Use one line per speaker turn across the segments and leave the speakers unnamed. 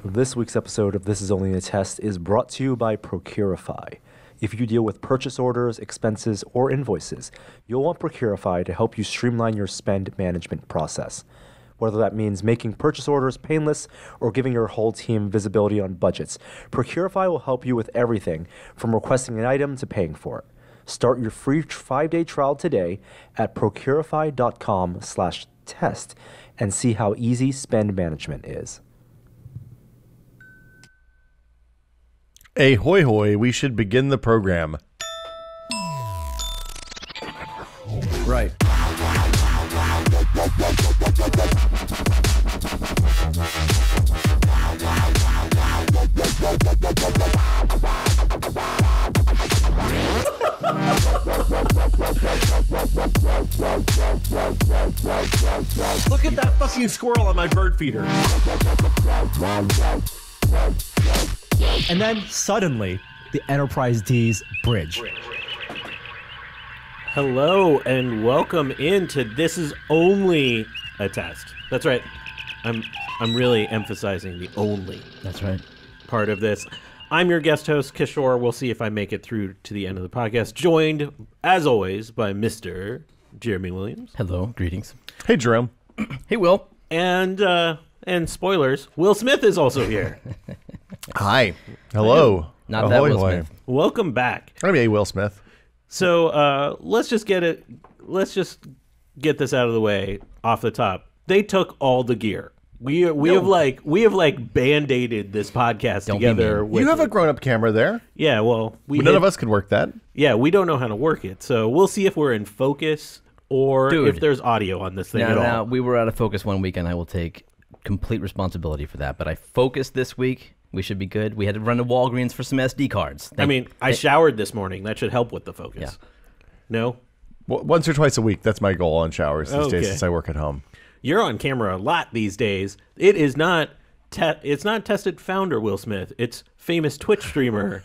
This week's episode of This Is Only a Test is brought to you by Procurify. If you deal with purchase orders, expenses, or invoices, you'll want Procurify to help you streamline your spend management process. Whether that means making purchase orders painless or giving your whole team visibility on budgets, Procurify will help you with everything from requesting an item to paying for it. Start your free 5-day trial today at procurify.com/test and see how easy spend management is.
Ahoy hoy, we should begin the program.
Right.
Look at that fucking squirrel on my bird feeder.
And then suddenly, the Enterprise D's bridge.
Hello and welcome into This Is Only a Test. That's right. I'm really emphasizing the only
That's right.
part of this. I'm your guest host, Kishore. We'll see if I make it through to the end of the podcast. Joined, as always, by Mr. Jeremy Williams.
Hello, greetings.
Hey, Jerome.
Hey, Will.
And spoilers, Will Smith is also here.
Hi. Hello.
Not that Will Smith.
Welcome back.
I'm A. Will Smith.
So let's just get this out of the way off the top. They took all the gear. We have band-aided this podcast
Don't be
together.
mean.
With
You have a grown-up camera there.
yeah. Well,
None of us could work that.
Yeah, we don't know how to work it, so we'll see if we're in focus or
Dude.
if there's audio on this thing at all.
Now, we were out of focus one week, and I will take complete responsibility for that. But I focused this week. We should be good. We had to run to Walgreens for some SD cards.
I showered this morning. That should help with the focus.
Yeah.
No?
Once or twice a week. That's my goal on showers these days
Okay.
since I work at home.
You're on camera a lot these days. It is not it's not tested founder Will Smith. It's famous Twitch streamer,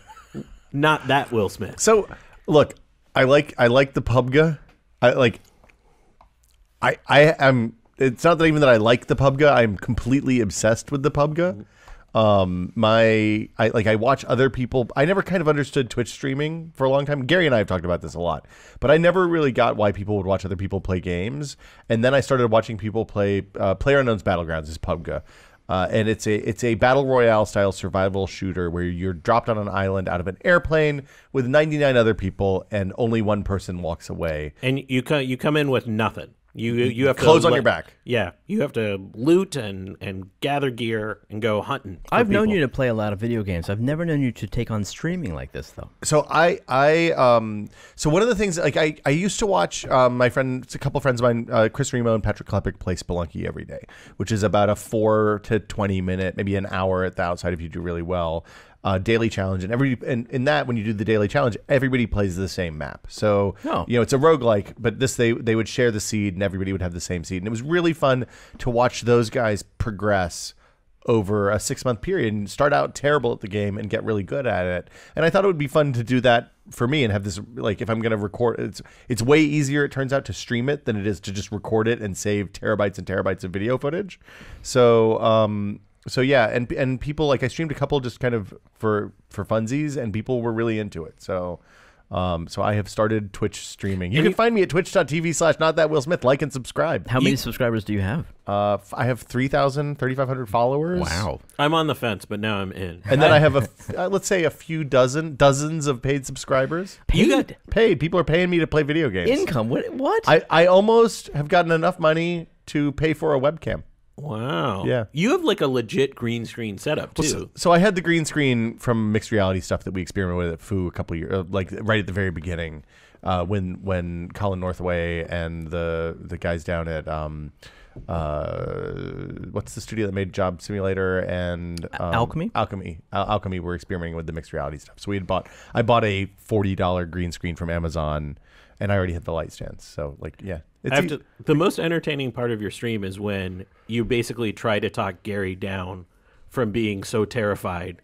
not that Will Smith.
So, look, I like the PUBG. I am. It's not that even that I like the PUBG. I'm completely obsessed with the PUBG. I watch other people. I never kind of understood Twitch streaming for a long time. Gary and I have talked about this a lot, but I never really got why people would watch other people play games. And then I started watching people play PlayerUnknown's Battlegrounds is PUBG. And it's a battle royale style survival shooter where you're dropped on an island out of an airplane with 99 other people and only one person walks away.
And you come in with nothing. You have
Clothes
to
on your back.
Yeah, you have to loot and gather gear and go hunting.
I've known you to play a lot of video games. I've never known you to take on streaming like this, though.
So so one of the things, like I used to watch my friends, a couple friends of mine, Chris Remo and Patrick Klepek play Spelunky every day, which is about a 4 to 20 minute, maybe an hour at the outside if you do really well. Daily challenge, and in that, when you do the daily challenge, everybody plays the same map. So it's a roguelike, but they would share the seed and everybody would have the same seed. And it was really fun to watch those guys progress over a 6-month period and start out terrible at the game and get really good at it. And I thought it would be fun to do that for me and have this, like, if I'm going to record, it's way easier, it turns out, to stream it than it is to just record it and save terabytes and terabytes of video footage. So yeah, and people, like, I streamed a couple just kind of for funsies, and people were really into it. So I have started Twitch streaming. You can find me at twitch.tv/notthatwillsmith. Like and subscribe.
How many subscribers do you have?
I have 3,500 followers.
Wow.
I'm on the fence, but now I'm in.
And then I have let's say a few dozens of paid subscribers.
Paid?
Paid. People are paying me to play video games.
Income? What?
I almost have gotten enough money to pay for a webcam.
Wow.
Yeah.
You have like a legit green screen setup too.
So I had the green screen from mixed reality stuff that we experimented with at Foo a couple of years, like right at the very beginning, when Colin Northway and the guys down at what's the studio that made Job Simulator and
Alchemy?
Alchemy were experimenting with the mixed reality stuff. So I bought a $40 green screen from Amazon, and I already had the light stands. So yeah.
The most entertaining part of your stream is when you basically try to talk Gary down from being so terrified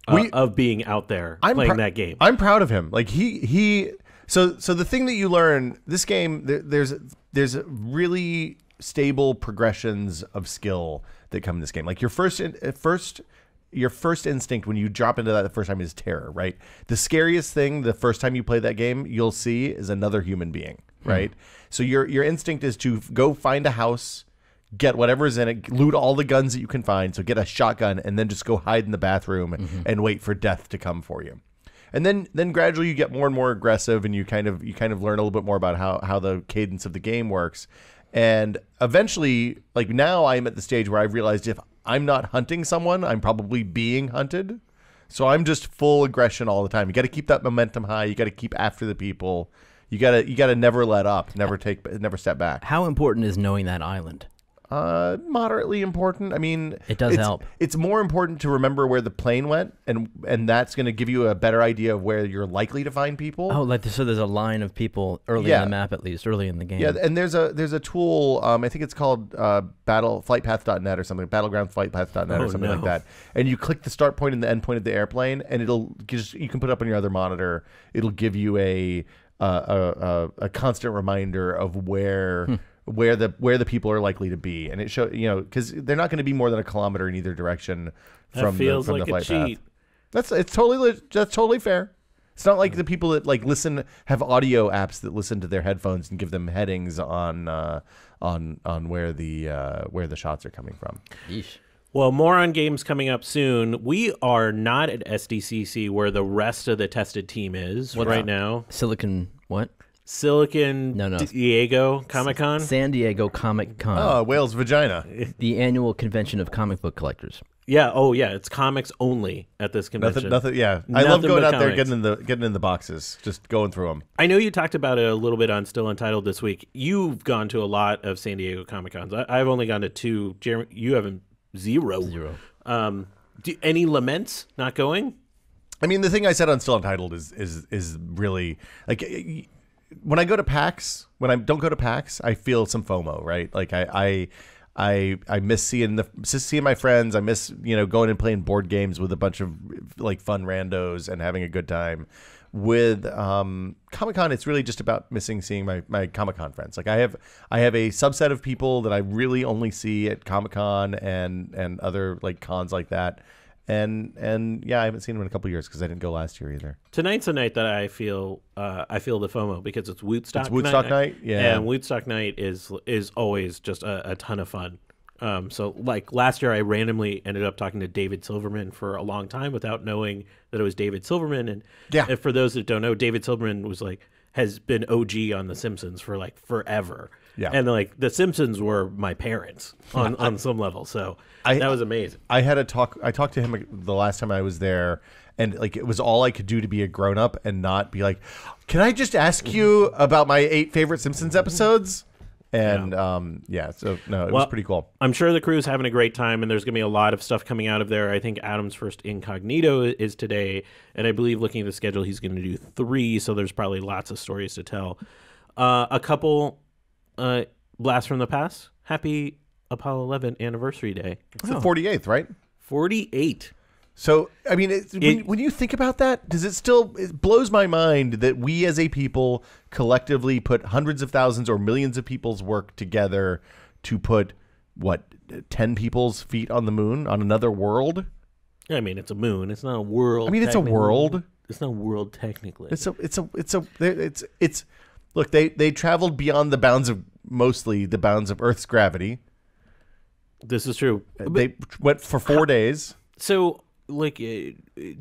of being out there playing that game.
I'm proud of him. Like so the thing that you learn this game, there's really stable progressions of skill that come in this game. Like your first instinct when you drop into that the first time is terror, right? The scariest thing the first time you play that game you'll see is another human being, right? So your instinct is to go find a house, get whatever's in it, loot all the guns that you can find, so get a shotgun, and then just go hide in the bathroom and wait for death to come for you. And then gradually you get more and more aggressive, and you kind of learn a little bit more about how the cadence of the game works. And eventually, like now I'm at the stage where I've realized if I'm not hunting someone, I'm probably being hunted. So I'm just full aggression all the time. You got to keep that momentum high. You got to keep after the people. You got to never let up, never step back.
How important is knowing that island?
Moderately important. I mean,
it does help.
It's more important to remember where the plane went, and that's going to give you a better idea of where you're likely to find people.
Oh, so there's a line of people early in the map, at least early in the game.
Yeah, and there's a tool. I think it's called flightpath.net or something, battlegroundflightpath.net or something like that. And you click the start point and the end point of the airplane, and you can put it up on your other monitor. It'll give you a constant reminder of where the people are likely to be, and it show because they're not going to be more than a kilometer in either direction from the flight path. That's totally fair. It's not like the people that have audio apps that listen to their headphones and give them headings on where the shots are coming from.
Yeesh.
Well, more on games coming up soon. We are not at SDCC where the rest of the tested team is now.
Silicon what?
Silicon Diego Comic-Con?
San Diego Comic-Con.
Oh, whale's vagina.
The annual convention of comic book collectors.
Yeah. Oh, yeah. It's comics only at this convention.
Nothing. Yeah. I love going out there, getting in the boxes, just going through them.
I know you talked about it a little bit on Still Untitled this week. You've gone to a lot of San Diego Comic-Cons. I've only gone to 2. Jeremy, you haven't. Zero. Any laments not going?
I mean, the thing I said on Still Untitled is really like when I go to PAX. When I don't go to PAX, I feel some FOMO, right? Like I miss seeing my friends. I miss going and playing board games with a bunch of like fun randos and having a good time. With Comic-Con, it's really just about seeing my Comic-Con friends. Like I have a subset of people that I really only see at Comic-Con and other like cons like that. And yeah, I haven't seen them in a couple of years because I didn't go last year either.
Tonight's a night that I feel the FOMO because it's Woodstock.
It's Woodstock night, yeah.
And Woodstock night is always just a ton of fun. So like last year, I randomly ended up talking to David Silverman for a long time without knowing that it was David Silverman. And for those that don't know, David Silverman has been OG on The Simpsons for like forever. Yeah. And like The Simpsons were my parents on some level. So that was amazing.
I talked to him the last time I was there, and like it was all I could do to be a grown up and not be like, can I just ask you about my 8 favorite Simpsons episodes? And so no, it was pretty cool.
I'm sure the crew's having a great time, and there's going to be a lot of stuff coming out of there. I think Adam's first incognito is today, and I believe looking at the schedule, he's going to do 3, so there's probably lots of stories to tell. A couple blasts from the past. Happy Apollo 11 anniversary day.
It's the 48th, right?
48.
So, I mean, when you think about that, it blows my mind that we as a people collectively put hundreds of thousands or millions of people's work together to put, 10 people's feet on the moon, on another world?
I mean, it's a moon. It's not a world.
I mean, it's a world.
It's not a world technically.
Look, they traveled beyond mostly the bounds of Earth's gravity.
This is true.
They went for 4 days.
So, like,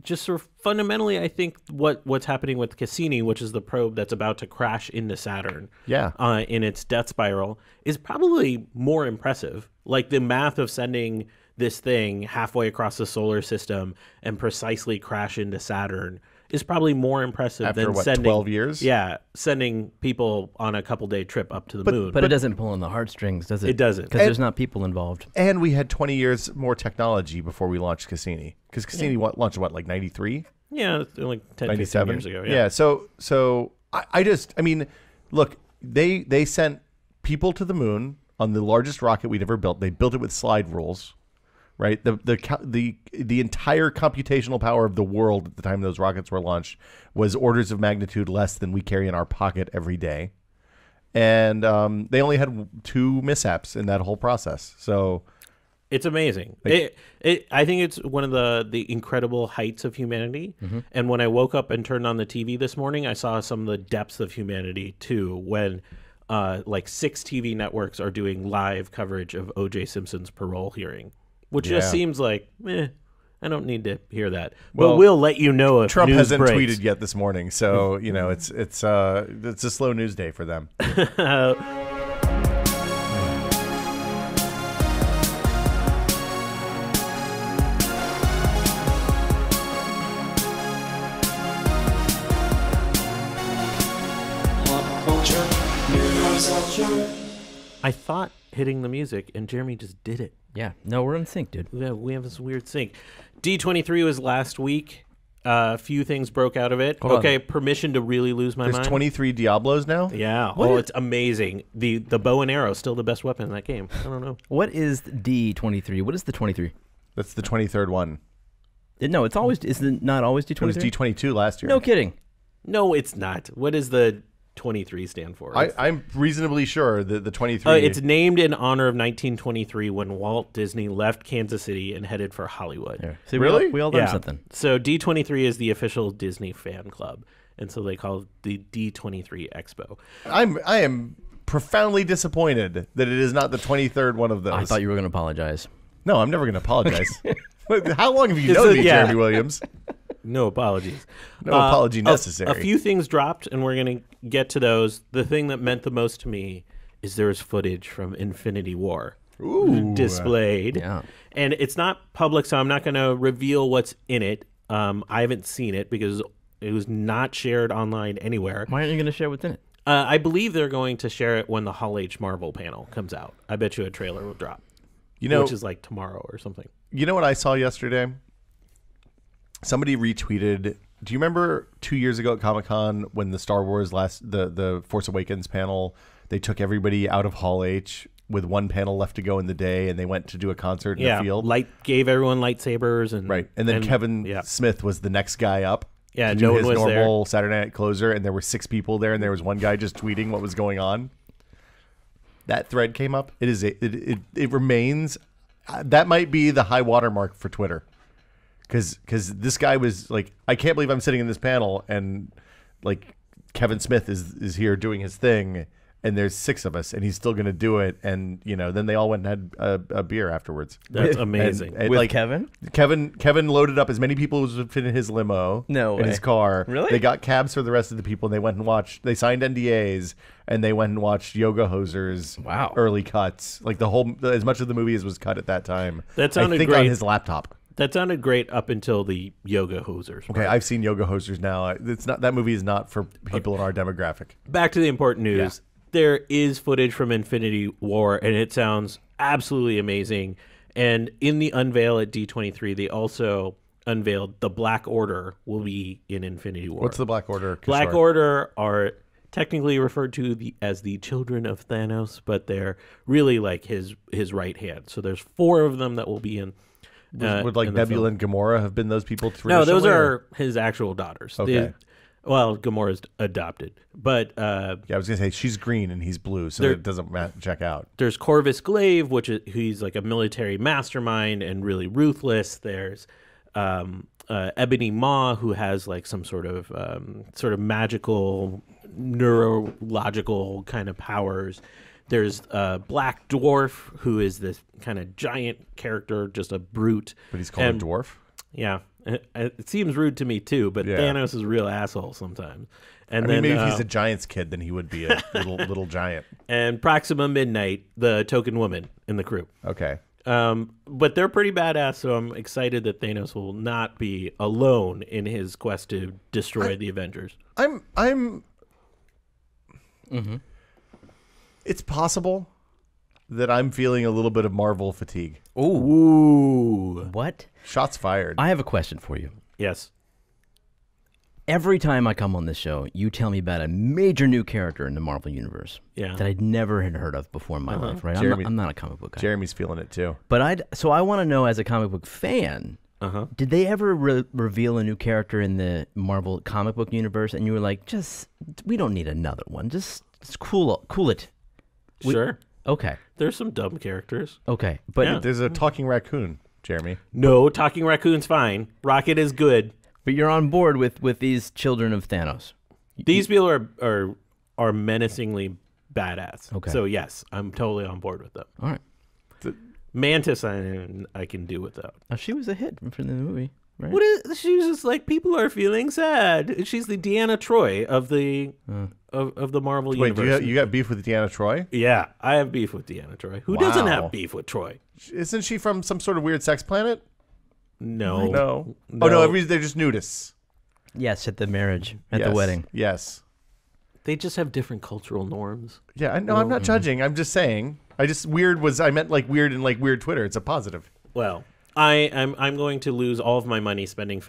just sort of fundamentally, I think what's happening with Cassini, which is the probe that's about to crash into Saturn, in its death spiral, is probably more impressive. Like the math of sending this thing halfway across the solar system and precisely crash into Saturn is probably more impressive than sending
12 years.
Yeah, sending people on a couple-day trip up to the moon.
But it doesn't pull on the heartstrings, does it?
It doesn't,
because there's not people involved.
And we had 20 years more technology before we launched Cassini, because Cassini launched like 93.
Yeah, like 10, 15 years ago.
Yeah. So I mean, look, they sent people to the moon on the largest rocket we'd ever built. They built it with slide rules. Right, the entire computational power of the world at the time those rockets were launched was orders of magnitude less than we carry in our pocket every day, and they only had 2 mishaps in that whole process. So
it's amazing. I think it's one of the incredible heights of humanity. And when I woke up and turned on the TV this morning, I saw some of the depths of humanity too. When like 6 TV networks are doing live coverage of O.J. Simpson's parole hearing, which just seems like, I don't need to hear that. Well, but we'll let you know if
Trump
news
hasn't
breaks.
tweeted yet this morning, so you know it's a slow news day for them.
I thought hitting the music, and Jeremy just did it.
Yeah. No, we're in sync, dude.
Yeah, we have this weird sync. D23 was last week. A few things broke out of it.
Hold on.
Permission to really lose my
There's
mind.
23 Diablos now?
Yeah. It's amazing. The bow and arrow is still the best weapon in that game. I don't know.
What is D23? What is the 23?
That's the 23rd one.
No, it's always, is it not always D23?
It was D22 last year.
No kidding.
No, it's not. What does the 23 stand for?
I'm reasonably sure that the 23...
it's named in honor of 1923 when Walt Disney left Kansas City and headed for Hollywood.
Yeah. See,
Really?
We all learned something.
So D23 is the official Disney fan club, and so they call it the D23 Expo.
I am profoundly disappointed that it is not the 23rd one of those.
I thought you were going to apologize.
No, I'm never going to apologize. How long have you known me, Jeremy Williams?
No apologies.
No apology necessary.
A few things dropped, and we're going to get to those. The thing that meant the most to me is there was footage from Infinity War displayed.
Yeah.
And it's not public, so I'm not going to reveal what's in it. I haven't seen it because it was not shared online anywhere.
Why aren't you going to share what's in it?
I believe they're going to share it when the Hall H Marvel panel comes out. I bet you a trailer will drop, which is like tomorrow or something.
You know what I saw yesterday? Somebody retweeted. Do you remember 2 years ago at Comic-Con when the Star Wars the Force Awakens panel, they took everybody out of Hall H with one panel left to go in the day, and they went to do a concert in the field?
Gave everyone lightsabers.
And then Kevin Smith was the next guy up.
Yeah,
to
no
do
one
his
was
normal
there.
Saturday night closer, and there were 6 people there, and there was one guy just tweeting what was going on. That thread came up. It remains. That might be the high watermark for Twitter, because this guy was like, I can't believe I'm sitting in this panel and like Kevin Smith is here doing his thing, and there's 6 of us, and he's still going to do it. And then they all went and had a beer afterwards.
That's amazing.
With like, Kevin?
Kevin loaded up as many people as would fit in his limo.
No
in
way.
his car.
Really?
They got cabs for the rest of the people, and they went and watched. They signed NDAs, and they went and watched Yoga Hosers.
Wow.
Early cuts, like as much of the movie as was cut at that time.
That sounded
I think
great.
on his laptop.
That sounded great up until the Yoga Hosers.
Okay, I've seen Yoga Hosers now. It's not, that movie is not for people in our demographic.
Back to the important news.
Yeah.
There is footage from Infinity War, and it sounds absolutely amazing. And in the unveil at D23, they also unveiled the Black Order will be in Infinity War.
What's the Black Order? Kishore?
Black Order are technically referred to as the children of Thanos, but they're really like his right hand. So there's 4 of them that will be in.
Would like Nebula and Gamora have been those people?
No, those are his actual daughters.
Okay.
Well, Gamora's adopted, but
yeah, I was gonna say she's green and he's blue, so it doesn't check out.
There's Corvus Glaive, he's like a military mastermind and really ruthless. There's Ebony Maw, who has like some sort of magical, neurological kind of powers. There's Black Dwarf, who is this kind of giant character, just a brute.
But he's called a dwarf?
Yeah. It seems rude to me, too, but Thanos is a real asshole sometimes. And
maybe if he's a Giants kid, then he would be a little giant.
And Proxima Midnight, the token woman in the crew.
Okay.
But they're pretty badass, so I'm excited that Thanos will not be alone in his quest to destroy the Avengers.
It's possible that I'm feeling a little bit of Marvel fatigue.
Ooh. What?
Shots fired.
I have a question for you.
Yes.
Every time I come on this show, you tell me about a major new character in the Marvel Universe that I'd never had heard of before in my life, right? I'm not a comic book guy.
Jeremy's feeling it, too.
But I want to know, as a comic book fan, did they ever reveal a new character in the Marvel comic book universe, and you were like, we don't need another one. Just It's cool it.
Sure.
Okay.
There's some dumb characters.
Okay. But
There's a talking raccoon, Jeremy.
No, talking raccoon's fine. Rocket is good.
But you're on board with these children of Thanos.
These people are menacingly badass.
Okay.
So yes, I'm totally on board with them.
All right.
Mantis, I can do without.
Oh, she was a hit from the movie, right?
What is? She's just like, people are feeling sad. She's the Deanna Troi of the of the Marvel universe.
Wait, you got beef with Deanna Troi?
Yeah, I have beef with Deanna Troi. Who doesn't have beef with Troi?
Isn't she from some sort of weird sex planet?
No.
No. Oh no, they're just nudists.
Yes, at the marriage, at the wedding.
Yes.
They just have different cultural norms.
Yeah, I know. I'm not judging. I'm just saying. I meant like weird and like weird Twitter. It's a positive.
Well, I'm going to lose all of my money spending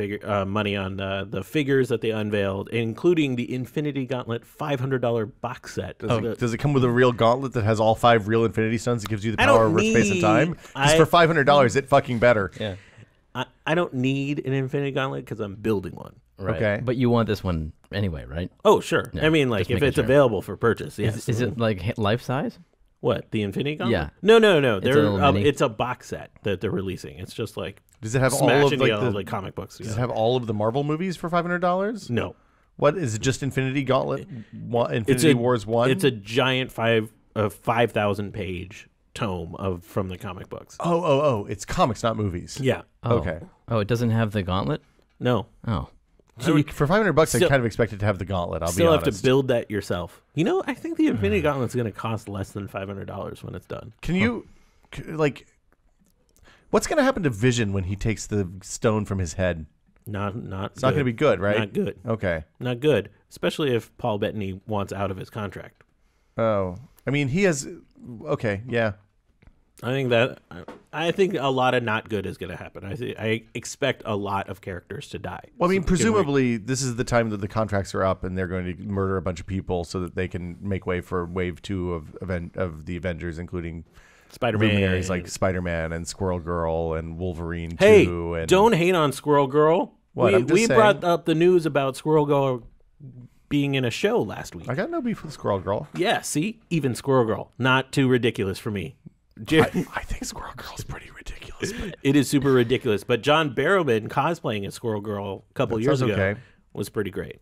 money on the figures that they unveiled, including the Infinity Gauntlet $500 box set.
Does it come with a real gauntlet that has all 5 real Infinity Stones that gives you the power over space and time? Because for $500, it fucking better.
Yeah.
I don't need an Infinity Gauntlet because I'm building one.
Right.
Okay.
But you want this one anyway, right?
Oh, sure.
Yeah,
I mean, like, if it's available for purchase, yes.
Is it like life size?
What, the Infinity Gauntlet?
Yeah.
No.
It's
it's a box set that they're releasing. It's just like,
does it have all of
the comic books?
Does it have all of the Marvel movies for $500?
No.
What is it? Just Infinity Gauntlet? Infinity Wars 1?
It's a giant 5,000 page tome from the comic books.
Oh! It's comics, not movies.
Yeah.
Oh.
Okay.
Oh, it doesn't have the gauntlet?
No.
Oh.
For $500, I kind of expected to have the gauntlet. I'll be honest.
Still have to build that yourself. You know, I think the Infinity Gauntlet's going to cost less than $500 when it's done.
Can you, like, what's going to happen to Vision when he takes the stone from his head?
It's not
going to be good, right?
Not good.
Okay.
Not good, especially if Paul Bettany wants out of his contract.
Oh, I mean, he has. Okay, yeah.
I think a lot of not good is going to happen. I expect a lot of characters to die.
Well, I mean, presumably this is the time that the contracts are up and they're going to murder a bunch of people so that they can make way for wave 2 of the Avengers, including
Spider-Man,
luminaries like Spider-Man and Squirrel Girl and Wolverine 2.
Hey,
and
don't hate on Squirrel Girl.
What,
we brought up the news about Squirrel Girl being in a show last week.
I got no beef with Squirrel Girl.
Yeah, see? Even Squirrel Girl. Not too ridiculous for me.
I think Squirrel Girl's pretty ridiculous.
It is super ridiculous. But John Barrowman cosplaying as Squirrel Girl a couple years ago was pretty great.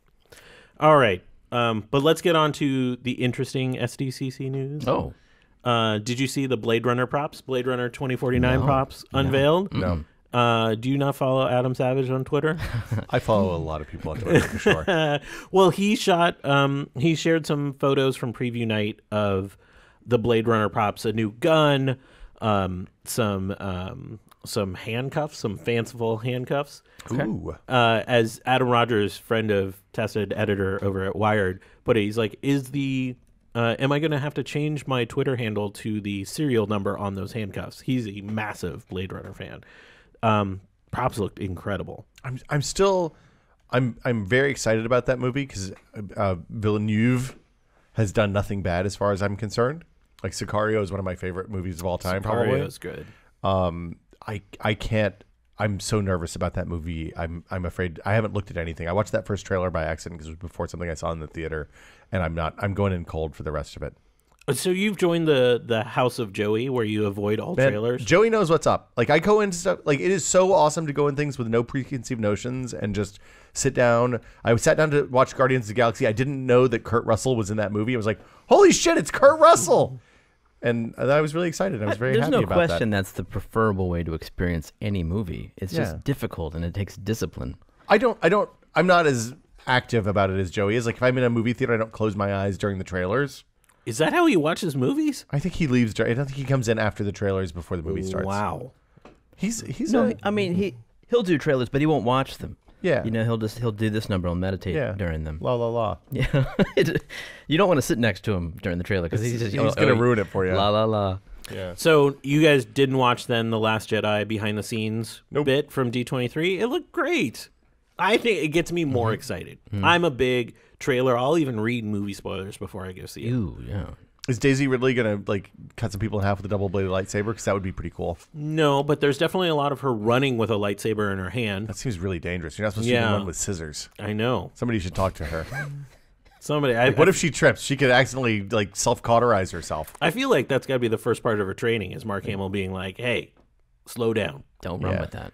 All right. But let's get on to the interesting SDCC news.
Oh.
Did you see the Blade Runner props? Blade Runner 2049 props unveiled?
No.
Do you not follow Adam Savage on Twitter?
I follow a lot of people on Twitter, for sure.
Well, he shared some photos from preview night of the Blade Runner props, a new gun, some handcuffs, some fanciful handcuffs.
Okay. Ooh.
As Adam Rogers, friend of Tested editor over at Wired, put it, he's like, am I going to have to change my Twitter handle to the serial number on those handcuffs? He's a massive Blade Runner fan. Props looked incredible.
I'm very excited about that movie because Villeneuve has done nothing bad as far as I'm concerned. Like Sicario is one of my favorite movies of all time.
Sicario is good.
I can't. I'm so nervous about that movie. I'm afraid. I haven't looked at anything. I watched that first trailer by accident because it was before something I saw in the theater, and I'm going in cold for the rest of it.
So you've joined the House of Joey, where you avoid all trailers.
Joey knows what's up. Like I go into stuff. Like it is so awesome to go in things with no preconceived notions and just sit down. I sat down to watch Guardians of the Galaxy. I didn't know that Kurt Russell was in that movie. I was like, holy shit, it's Kurt Russell. And I was really excited. I was very happy about that.
There's no question that's the preferable way to experience any movie. It's just difficult and it takes discipline.
I'm not as active about it as Joey is. Like if I'm in a movie theater, I don't close my eyes during the trailers.
Is that how he watches movies?
I think he leaves. I don't think he comes in after the trailers before the movie starts.
Wow.
He'll do trailers, but he won't watch them.
Yeah.
You know, he'll do this number and meditate during them.
La la la.
Yeah. You don't want to sit next to him during the trailer because he's
going to ruin it for you.
La la la.
Yeah.
So you guys didn't watch then The Last Jedi behind the scenes bit from D23? It looked great. I think it gets me more excited. I'm a big trailer. I'll even read movie spoilers before I go see it.
Ooh, yeah.
Is Daisy Ridley going to like cut some people in half with a double-bladed lightsaber? Because that would be pretty cool.
No, but there's definitely a lot of her running with a lightsaber in her hand.
That seems really dangerous. You're not supposed to run with scissors.
I know.
Somebody should talk to her.
Somebody.
What if she trips? She could accidentally like self-cauterize herself.
I feel like that's got to be the first part of her training, is Mark Hamill being like, "Hey, slow down.
Don't run with that.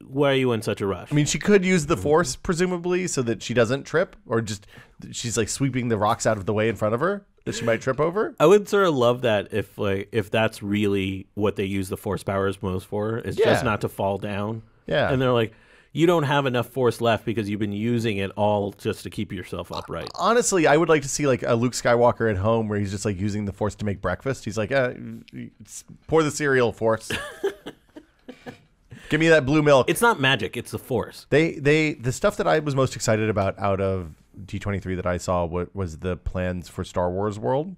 Why are you in such a rush?"
I mean, she could use the Force presumably so that she doesn't trip, or just she's like sweeping the rocks out of the way in front of her that she might trip over.
I would sort of love that if that's really what they use the Force powers most for, is just not to fall down.
Yeah,
and they're like, you don't have enough force left because you've been using it all just to keep yourself upright.
Honestly, I would like to see like a Luke Skywalker at home where he's just like using the Force to make breakfast. He's like, pour the cereal, Force. Give me that blue milk.
It's not magic; it's the Force.
The stuff that I was most excited about out of D23 that I saw was the plans for Star Wars World.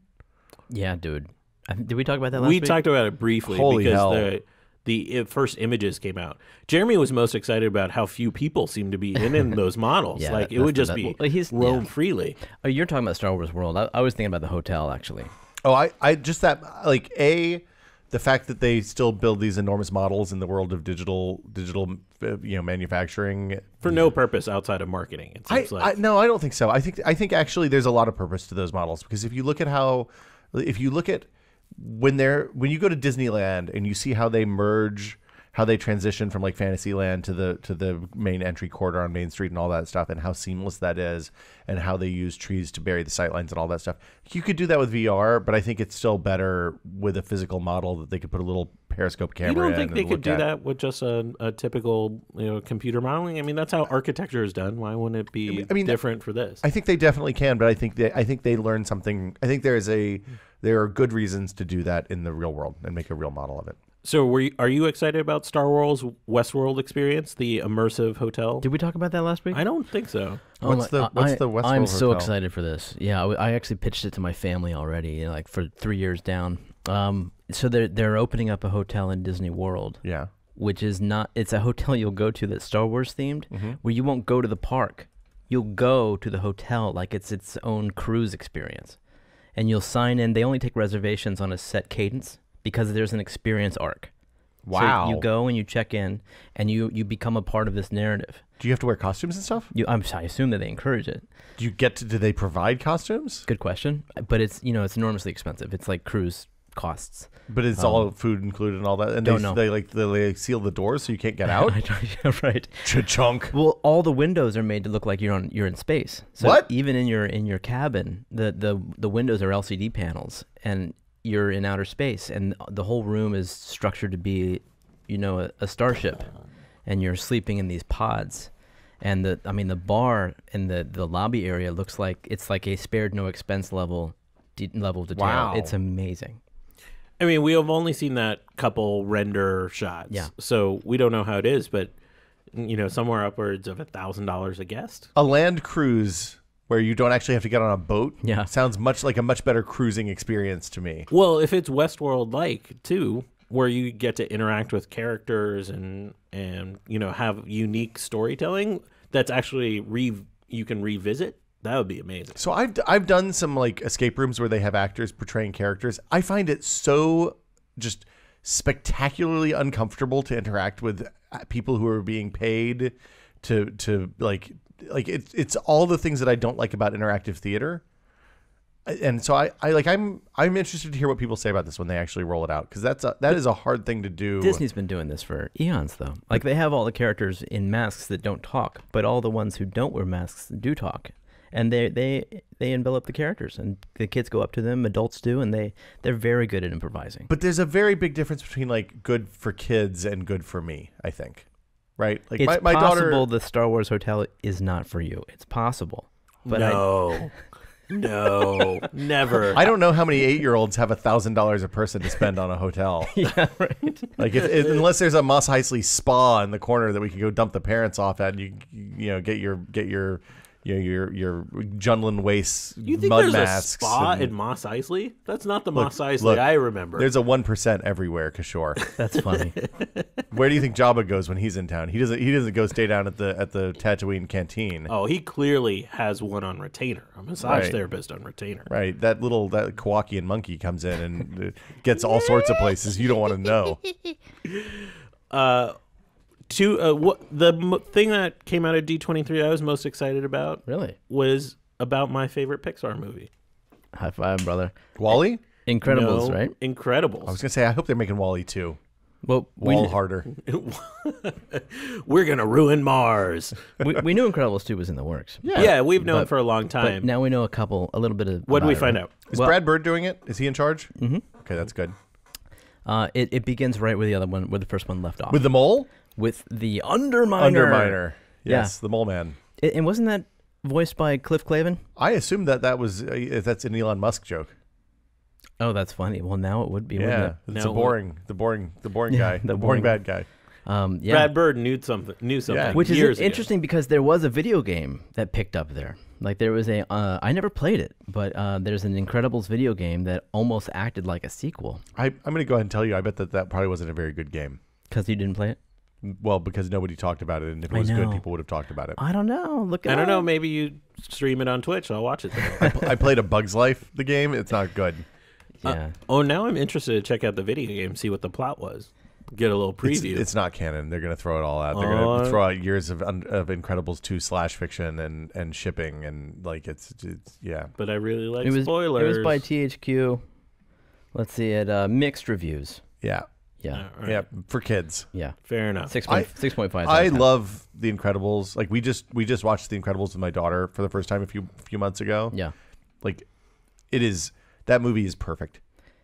Yeah, dude. Did we talk about that last
week?
We
talked about it briefly.
Holy
because
hell.
The first images came out. Jeremy was most excited about how few people seem to be in those models.
Yeah,
like it would just be roam freely.
Oh, you're talking about Star Wars World. I was thinking about the hotel actually.
Oh, I just that like the fact that they still build these enormous models in the world of digital manufacturing
for no purpose outside of marketing. It seems like.
No, I don't think so. I think actually there's a lot of purpose to those models, because if you look at when you go to Disneyland and you see how they merge, how they transition from like Fantasyland to the main entry corridor on Main Street and all that stuff, and how seamless that is, and how they use trees to bury the sightlines and all that stuff. You could do that with VR, but I think it's still better with a physical model that they could put a little periscope camera in.
You don't think they could do that with just a typical computer modeling? I mean, that's how architecture is done. Why wouldn't it be different for this?
I think they definitely can, but I think they learned something. I think there are good reasons to do that in the real world and make a real model of it.
So are you excited about Star Wars Westworld experience, the immersive hotel?
Did we talk about that last week?
I don't think so.
What's the Westworld
I'm so
hotel?
excited for this. Yeah, I actually pitched it to my family already, like for 3 years down. So they're opening up a hotel in Disney World.
Yeah.
Which is it's a hotel you'll go to that's Star Wars themed, where you won't go to the park. You'll go to the hotel like it's its own cruise experience. And you'll sign in. They only take reservations on a set cadence, because there's an experience arc.
Wow.
So you go and you check in, and you become a part of this narrative.
Do you have to wear costumes and stuff?
I assume that they encourage it.
Do they provide costumes?
Good question. But it's enormously expensive. It's like cruise costs.
But it's all food included and all that. And they seal the doors so you can't get out?
Right.
Cha-chunk.
Well, all the windows are made to look like you're in space. So
what?
Even in your cabin, the windows are LCD panels, and you're in outer space, and the whole room is structured to be, a starship, and you're sleeping in these pods, and the bar in the lobby area looks like it's like a spared no expense level of detail.
Wow.
It's amazing.
I mean, we have only seen that couple render shots, so we don't know how it is, but somewhere upwards of $1,000 a guest.
A land cruise where you don't actually have to get on a boat, sounds much like a much better cruising experience to me.
Well, if it's Westworld-like, too, where you get to interact with characters and have unique storytelling that's actually you can revisit, that would be amazing.
So I've done some like escape rooms where they have actors portraying characters. I find it so just spectacularly uncomfortable to interact with people who are being paid to like it's all the things that I don't like about interactive theater. And so I'm interested to hear what people say about this when they actually roll it out, because that is a hard thing to do.
Disney's been doing this for eons, though. Like, they have all the characters in masks that don't talk, but all the ones who don't wear masks do talk, and they envelop the characters, and the kids go up to them, adults do, and they're very good at improvising.
But there's a very big difference between like good for kids and good for me, I think. Right? Like
it's
my
possible
daughter.
the Star Wars hotel is not for you. It's possible. But
No, never.
I don't know how many 8-year-olds have $1,000 a person to spend on a hotel.
Yeah, right.
Like unless there's a Mos Eisley spa in the corner that we can go dump the parents off at, and you get your Junlin Waste
You think
mud
there's
masks.
a spa in Mos Eisley? That's not the Mos Eisley I remember.
There's a 1% everywhere, Kishore.
That's funny.
Where do you think Jabba goes when he's in town? He doesn't go stay down at the Tatooine canteen.
Oh, he clearly has one on retainer. A massage therapist on retainer.
Right. That Kowakian monkey comes in and gets all sorts of places you don't want to know.
Thing that came out of D23 I was most excited about
Really?
was about my favorite Pixar movie.
High five, brother.
Wall-E?
Incredibles,
No,
right?
Incredibles.
I was gonna say, I hope they're making Wall-E too.
Well,
Wall harder.
We're gonna ruin Mars.
we knew Incredibles 2 was in the works.
Yeah, we've known for a long
But
time.
now we know a little bit of.
What did we
about it,
find
right?
out?
Is
Well-
Brad Bird doing it? Is he in charge? Mm-hmm. Okay, that's good.
It begins right where where the first one left off.
With the mole?
With the Underminer.
Underminer. Yes, the mole man.
And wasn't that voiced by Cliff Clavin?
I assumed that was that's an Elon Musk joke.
Oh, that's funny. Well, now it would be. Wouldn't
Yeah,
it?
it's
No,
the boring guy, the boring bad guy.
Yeah.
Brad Bird knew something.
Yeah.
Which is
years ago.
interesting because there was a video game that picked up there. Like there was a, I never played it, but there's an Incredibles video game that almost acted like a sequel.
I'm going to go ahead and tell you, I bet that probably wasn't a very good game.
Because you didn't play it?
Well, because nobody talked about it, and if it
I
was good,
know.
people would have talked about it.
I don't know. Look.
I don't know. Maybe you stream it on Twitch. I'll watch it then.
I played A Bug's Life, the game. It's not good.
Yeah.
Now I'm interested to check out the video game, see what the plot was. Get a little preview.
It's not canon. They're going to throw it all out. They're going to throw out years of Incredibles 2 / fiction and shipping, and like it's yeah.
But I really like
It was
spoilers.
It was by THQ. Let's see it. Mixed reviews.
Yeah.
Yeah.
All right.
Yeah, for kids.
Yeah.
Fair enough.
6.5.
I love The Incredibles. Like we just watched The Incredibles with my daughter for the first time a few months ago.
Yeah.
Like that movie is perfect.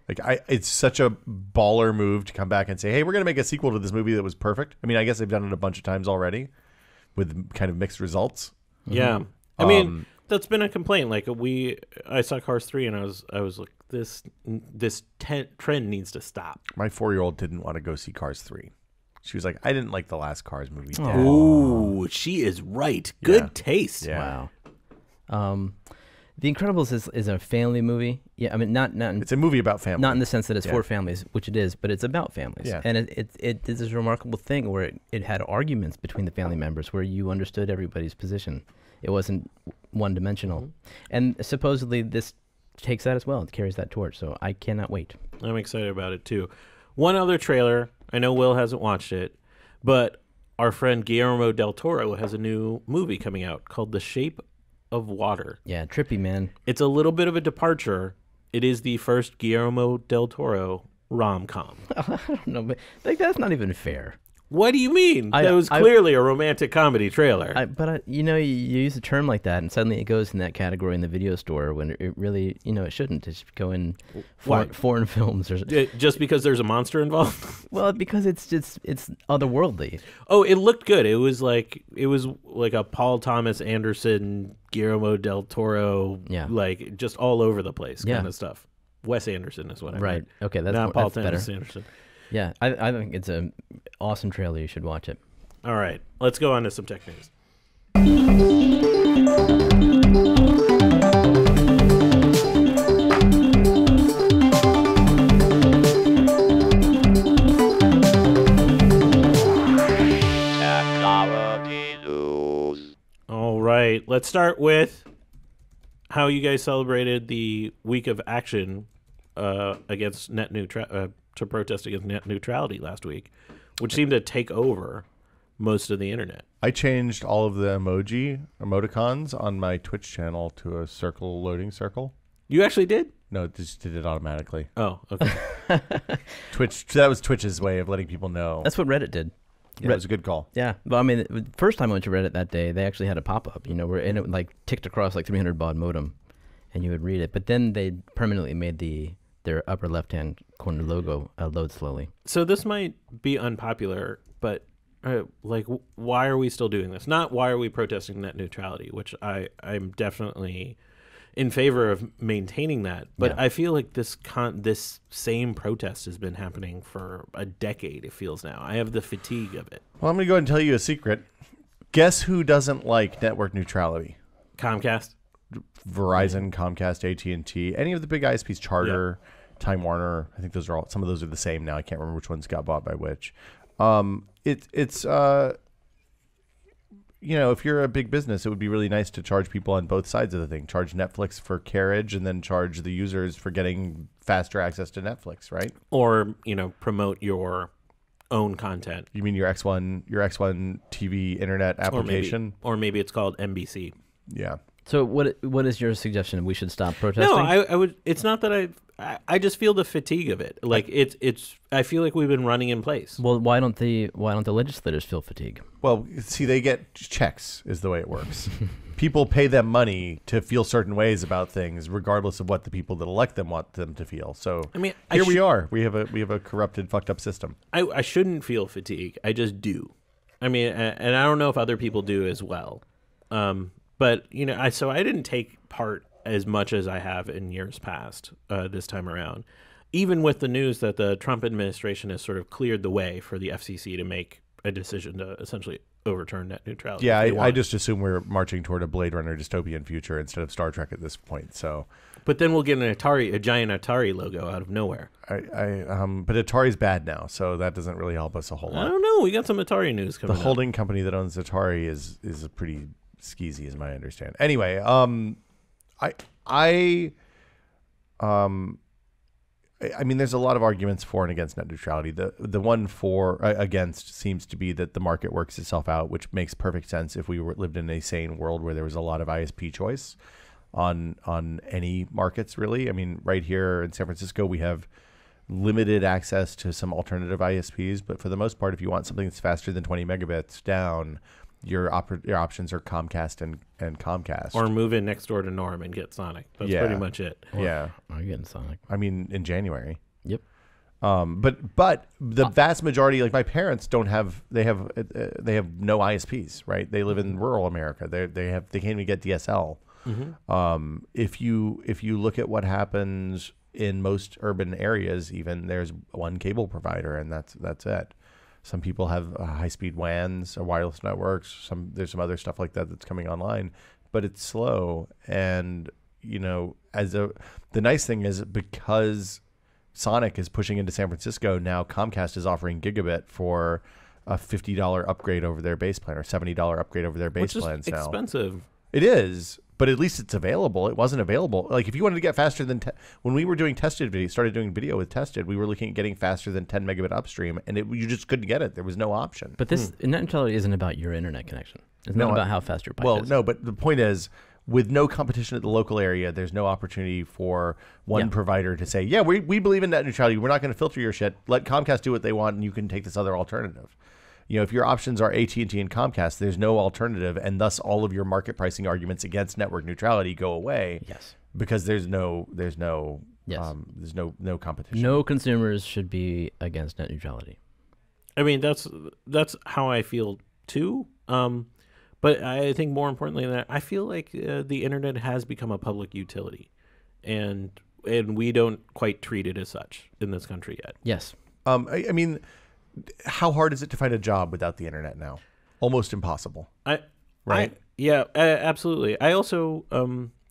Like it's such a baller move to come back and say, "Hey, we're going to make a sequel to this movie that was perfect." I mean, I guess they've done it a bunch of times already with kind of mixed results.
Yeah. I mean, that's been a complaint. Like I saw Cars 3 and I was like, this trend needs to stop.
My 4-year-old didn't want to go see Cars 3. She was like, "I didn't like the last Cars movie." Dad."
Ooh, she is right. Good
Yeah.
taste.
Yeah.
Wow. The Incredibles is a family movie. Yeah, I mean not
It's a movie about family.
not in the sense that it's
Yeah.
for families, which it is, but it's about families.
Yeah.
And it is this remarkable thing where it had arguments between the family members where you understood everybody's position. It wasn't one-dimensional.
Mm-hmm.
And supposedly this takes that as well. It carries that torch. So I cannot wait.
I'm excited about it too. One other trailer. I know Will hasn't watched it, but our friend Guillermo del Toro has a new movie coming out called The Shape of Water.
Yeah, trippy, man.
It's a little bit of a departure. It is the first Guillermo del Toro rom-com.
I don't know, but like that's not even fair.
What do you mean?
I-
That was
I-
clearly a romantic comedy trailer.
But you use a term like that, and suddenly it goes in that category in the video store when it really, it shouldn't. It should go in
Why?
foreign films or
Just because there's a monster involved?
well, because it's otherworldly.
Oh, it looked good. It was like a Paul Thomas Anderson, Guillermo del Toro,
Yeah.
like just all over the place
Yeah.
kind of stuff. Wes Anderson is what I
Right.
meant.
Okay, that's
Not Paul
that's better.
Thomas Anderson.
Yeah, I think it's an awesome trailer. You should watch it.
All right, let's go on to some tech news. All right, let's start with how you guys celebrated the week of action against to protest against net neutrality last week, which seemed to take over most of the internet.
I changed all of the emoticons on my Twitch channel to a loading circle.
You actually did?
No, it just did it automatically.
Oh, okay.
That was Twitch's way of letting people know.
That's what Reddit did.
Yeah, it was a good call.
Yeah, but I mean, the first time I went to Reddit that day, they actually had a pop-up, where and it like ticked across like 300 baud modem, and you would read it. But then they permanently made their upper left-hand corner logo load slowly.
So this might be unpopular, but why are we still doing this? Not why are we protesting net neutrality, which I'm definitely in favor of maintaining that. But
Yeah.
I feel like this same protest has been happening for a decade, it feels now. I have the fatigue of it.
Well, I'm going to go ahead and tell you a secret. Guess who doesn't like network neutrality?
Comcast?
Verizon, Comcast, AT&T, any of the big ISPs, Charter, Time Warner. I think some of those are the same now. I can't remember which ones got bought by which. It's if you're a big business, it would be really nice to charge people on both sides of the thing. Charge Netflix for carriage and then charge the users for getting faster access to Netflix, right?
Or, promote your own content.
You mean your X1 TV internet application?
Or maybe it's called NBC.
Yeah.
So what is your suggestion? We should stop protesting?
No, I would. It's not that I just feel the fatigue of it. Like it's. I feel like we've been running in place.
Well, why don't the legislators feel fatigue?
Well, see, they get checks is the way it works. People pay them money to feel certain ways about things, regardless of what the people that elect them want them to feel. So
I mean,
here we are. We have a corrupted, fucked up system.
I shouldn't feel fatigue. I just do. I mean, and I don't know if other people do as well. But I didn't take part as much as I have in years past this time around, even with the news that the Trump administration has sort of cleared the way for the FCC to make a decision to essentially overturn net neutrality.
Yeah, I just assume we're marching toward a Blade Runner dystopian future instead of Star Trek at this point. So,
but then we'll get a giant Atari logo out of nowhere.
But Atari's bad now, so that doesn't really help us a whole lot.
I don't know. We got some Atari news coming.
The holding company that owns Atari is a pretty skeezy, is my understanding. Anyway, I mean, there's a lot of arguments for and against net neutrality. The one against seems to be that the market works itself out, which makes perfect sense if we lived in a sane world where there was a lot of ISP choice on any markets, really. I mean, right here in San Francisco, we have limited access to some alternative ISPs, but for the most part, if you want something that's faster than 20 megabits down, your options are Comcast and Comcast.
Or move in next door to Norm and get Sonic. That's pretty much it.
I'm getting Sonic.
I mean, in January.
Yep.
But the vast majority, like my parents, they have no ISPs, right? They live in rural America. They can't even get DSL. Mm-hmm. If you look at what happens in most urban areas, even there's one cable provider, and that's it. Some people have high-speed WANs or wireless networks. There's some other stuff like that that's coming online, but it's slow. And the nice thing is, because Sonic is pushing into San Francisco now, Comcast is offering gigabit for a $50 upgrade over their base plan or $70 upgrade over their base plans now.
Expensive.
It is. But at least it's available. It wasn't available. Like if you wanted to get faster than when we were doing started doing video with Tested, we were looking at getting faster than 10 megabit upstream, and you just couldn't get it. There was no option.
But this net neutrality isn't about your internet connection. It's not about how fast your pipe is.
No, but the point is, with no competition at the local area, there's no opportunity for one provider to say, yeah, we believe in net neutrality. We're not going to filter your shit. Let Comcast do what they want, and you can take this other alternative. If your options are AT&T and Comcast, there's no alternative, and thus all of your market pricing arguments against network neutrality go away.
Yes,
because there's no competition.
No consumers should be against net neutrality.
I mean, that's how I feel too. But I think more importantly than that, I feel like the internet has become a public utility, and we don't quite treat it as such in this country yet.
Yes,
I mean, how hard is it to find a job without the internet now? Almost impossible. Right?
Absolutely. I also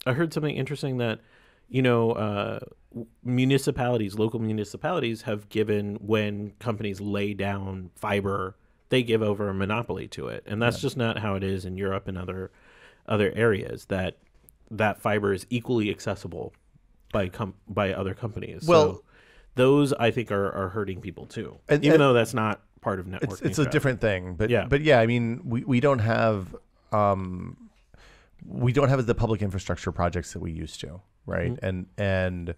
I heard something interesting that local municipalities have given, when companies lay down fiber, they give over a monopoly to it, and that's just not how it is in Europe and other areas. That fiber is equally accessible by other companies.
Well.
So those, I think, are hurting people too, even though that's not part of network.
It's a different thing, but yeah, I mean, we don't have the public infrastructure projects that we used to, right? Mm-hmm. And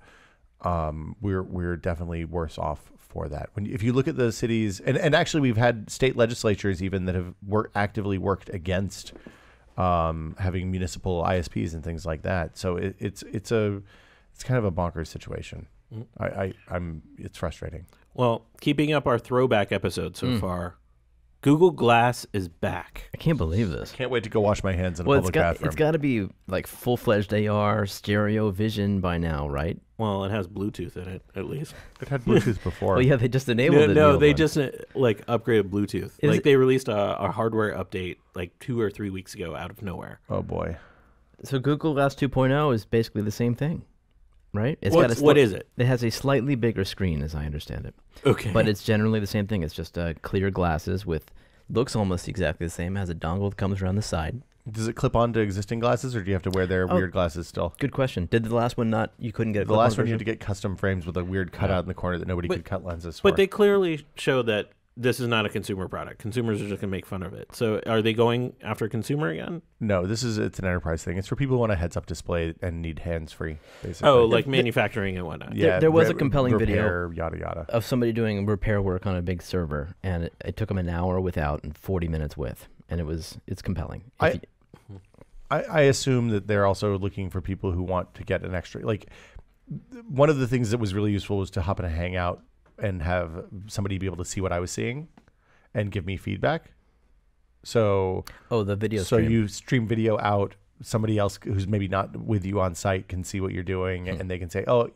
we're definitely worse off for that. If you look at the cities, and actually we've had state legislatures even that have actively worked against having municipal ISPs and things like that. So it's kind of a bonkers situation. It's frustrating.
Well, keeping up our throwback episode so far, Google Glass is back.
I can't believe this.
Can't wait to go wash my hands in a public bathroom.
It's got to be like full-fledged AR, stereo vision by now, right?
Well, it has Bluetooth in it, at least.
It had Bluetooth before.
Well, yeah, they just enabled it.
No, they just upgraded Bluetooth. They released a hardware update like 2 or 3 weeks ago out of nowhere.
Oh, boy.
So Google Glass 2.0 is basically the same thing. Right?
What is it?
It has a slightly bigger screen, as I understand it.
Okay.
But it's generally the same thing. It's just clear glasses looks almost exactly the same. It has a dongle that comes around the side.
Does it clip onto existing glasses, or do you have to wear their weird glasses still?
Good question. Did the last one not? You couldn't get
the last one. You had to get custom frames with a weird cutout in the corner that nobody could cut lenses for.
But they clearly show that this is not a consumer product. Consumers are just going to make fun of it. So are they going after consumer again?
No, it's an enterprise thing. It's for people who want a heads-up display and need hands-free, basically.
Oh, like manufacturing and whatnot.
Yeah,
there was a compelling
repair,
video
yada yada,
of somebody doing repair work on a big server, and it took them an hour without and 40 minutes with, and it's compelling.
I assume that they're also looking for people who want to get an extra. Like, one of the things that was really useful was to hop in a Hangout and have somebody be able to see what I was seeing and give me feedback. So
the video
so
stream.
you stream video out, somebody else who's maybe not with you on site can see what you're doing, and they can say, oh,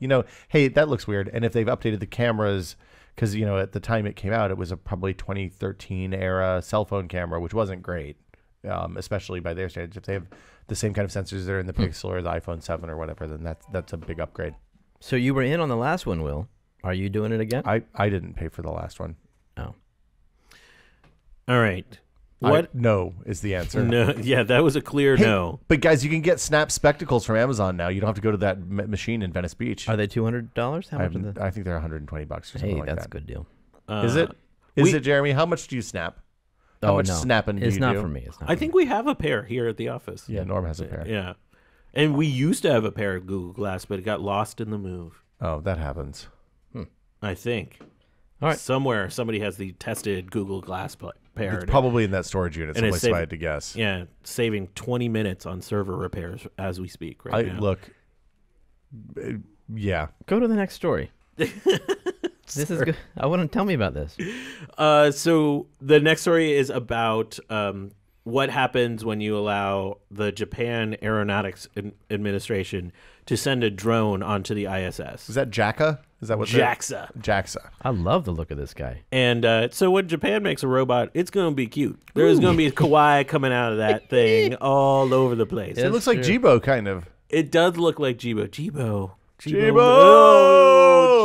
hey, that looks weird. And if they've updated the cameras, because at the time it came out, it was a probably 2013 era cell phone camera, which wasn't great, especially by their standards. If they have the same kind of sensors that are in the Pixel or the iPhone 7 or whatever, then that's a big upgrade.
So you were in on the last one, Will. Are you doing it again?
I didn't pay for the last one.
Oh.
All right. What?
No is the answer.
No. Yeah, that was a clear no.
But guys, you can get Snap spectacles from Amazon now. You don't have to go to that machine in Venice Beach.
Are they $200? How much are they?
I think they're $120 or something like that.
That's a good deal.
Is it? Is it, Jeremy? How much do you snap? How much snapping do you do?
It's not for me.
I think we have a pair here at the office.
Yeah, Norm has a pair.
Yeah. And we used to have a pair of Google Glass, but it got lost in the move.
Oh, that happens.
I think.
All right.
Somewhere somebody has the tested Google Glass pair.
It's probably in that storage unit,
and
someplace if I had to guess.
Yeah, saving 20 minutes on server repairs as we speak right now.
Look, yeah.
Go to the next story. This is good. I want to tell me about this.
So the next story is about what happens when you allow the Japan Aeronautics Administration to send a drone onto the ISS.
Is that JAXA? Is that what
JAXA?
JAXA.
I love the look of this guy.
And so when Japan makes a robot, it's going to be cute. There's going to be kawaii coming out of that thing all over the place.
It looks like Jibo, kind of.
It does look like Jibo. Jibo.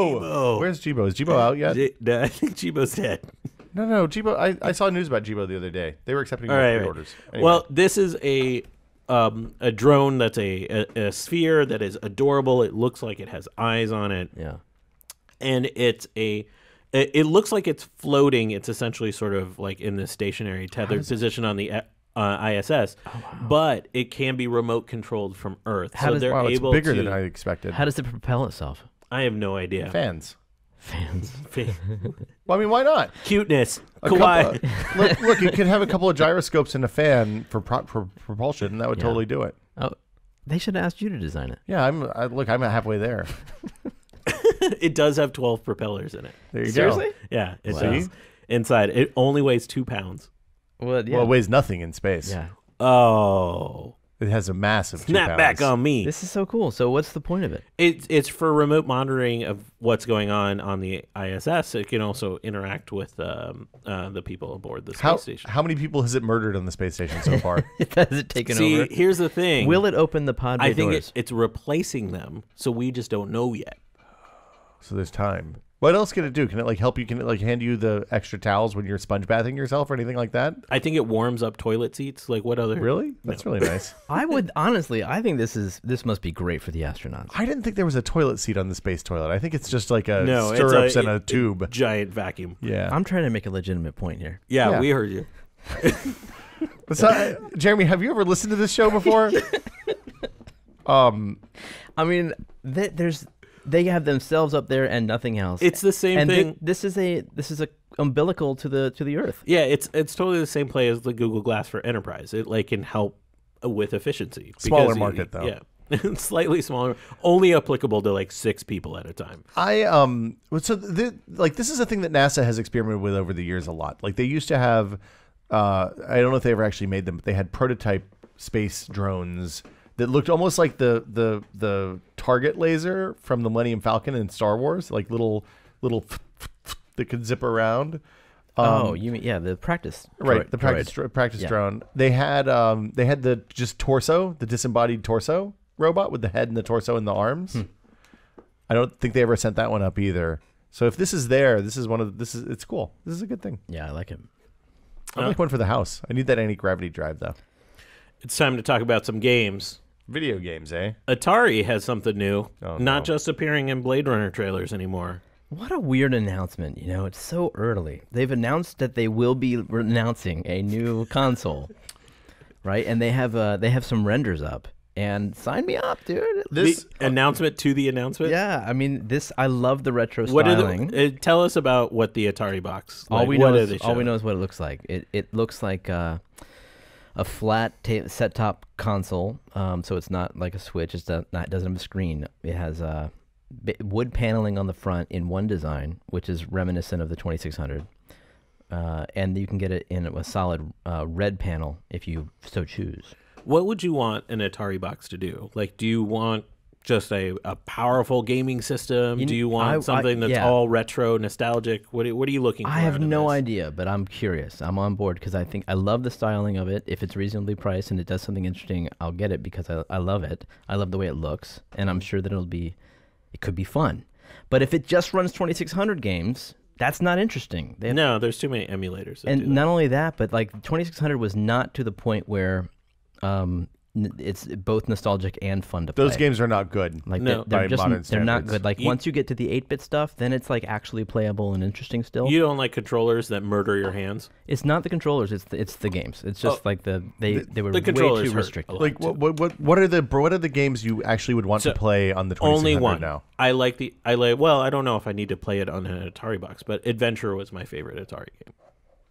Oh, where's Jibo? Is Jibo out yet?
I think Jibo's dead.
No, Jibo. I saw news about Jibo the other day. They were accepting pre-orders. Anyway.
Well, this is a drone that's a sphere that is adorable. It looks like it has eyes on it.
Yeah.
And it looks like it's floating. It's essentially sort of like in the stationary tethered position on the ISS, but it can be remote controlled from Earth.
It's bigger than I expected.
How does it propel itself?
I have no idea.
Fans.
Well,
I mean, why not?
Cuteness. Kawaii.
Look, you could have a couple of gyroscopes and a fan for propulsion, and that would totally do it.
Oh, they should have asked you to design it.
Yeah, I'm halfway there.
It does have 12 propellers in it.
There you
Seriously?
go.
Yeah, it does. Inside, it only weighs 2 pounds.
Well,
it weighs nothing in space.
Yeah.
Oh.
It has a massive 2
Snap
pounds.
back on me.
This is so cool. So what's the point of it?
It's for remote monitoring of what's going on the ISS. It can also interact with the people aboard the space station.
How many people has it murdered on the space station so far?
Has it taken over?
See, here's the thing.
Will it open the pod bay
I think
doors?
it's replacing them, so we just don't know yet.
So there's time. What else can it do? Can it help you? Can it hand you the extra towels when you're sponge bathing yourself or anything like that?
I think it warms up toilet seats. Like what other?
Really? That's really nice.
I would honestly. I think this must be great for the astronauts.
I didn't think there was a toilet seat on the space toilet. I think it's just like stirrups and a tube.
Giant vacuum.
Yeah.
I'm trying to make a legitimate point here.
Yeah. We heard you.
So, Jeremy, have you ever listened to this show before?
I mean, they have themselves up there and nothing else.
It's the same thing.
This is a umbilical to the Earth.
Yeah, it's totally the same play as the Google Glass for Enterprise. It can help with efficiency.
Smaller market though.
Yeah. Slightly smaller, only applicable to 6 people at a time.
This is a thing that NASA has experimented with over the years a lot. Like they used to have I don't know if they ever actually made them, but they had prototype space drones that looked almost like the target laser from the Millennium Falcon in Star Wars, like little that could zip around.
You mean the practice?
Right, the practice drone. They had the just torso, the disembodied torso robot with the head and the torso and the arms. I don't think they ever sent that one up either. So if this is there, it's cool. This is a good thing.
Yeah, I like it.
I'd like one for the house. I need that anti-gravity drive though.
It's time to talk about some games.
Video games, eh?
Atari has something new.
Oh,
not just appearing in Blade Runner trailers anymore.
What a weird announcement. You know, it's so early. They've announced that they will be announcing a new console, right? And they have some renders up. And sign me up, dude.
This announcement to the announcement.
Yeah, I mean, I love the retro styling.
Tell us about what the Atari box.
All we know is what it looks like. It looks like a flat set-top console. So it's not like a Switch. It doesn't have a screen. It has wood paneling on the front in one design, which is reminiscent of the 2600. And you can get it in a solid red panel if you so choose.
What would you want an Atari box to do? Like, do you want just a powerful gaming system? Do you want something that's all retro, nostalgic? What are you looking for?
I have no idea, but I'm curious. I'm on board because I love the styling of it. If it's reasonably priced and it does something interesting, I'll get it because I love it. I love the way it looks, and I'm sure that it could be fun. But if it just runs 2600 games, that's not interesting.
No, there's too many emulators.
And not only that, but like 2600 was not to the point where it's both nostalgic and fun to play.
Those games are not good.
Like
no,
they're not good. Like once you get to the 8-bit stuff, then it's like actually playable and interesting still.
You don't like controllers that murder your hands?
It's not the controllers. It's the games. It's just like they were way too restricted.
Like what are the games you actually would want to play on the 2600
only one
now?
Well, I don't know if I need to play it on an Atari box, but Adventure was my favorite Atari game.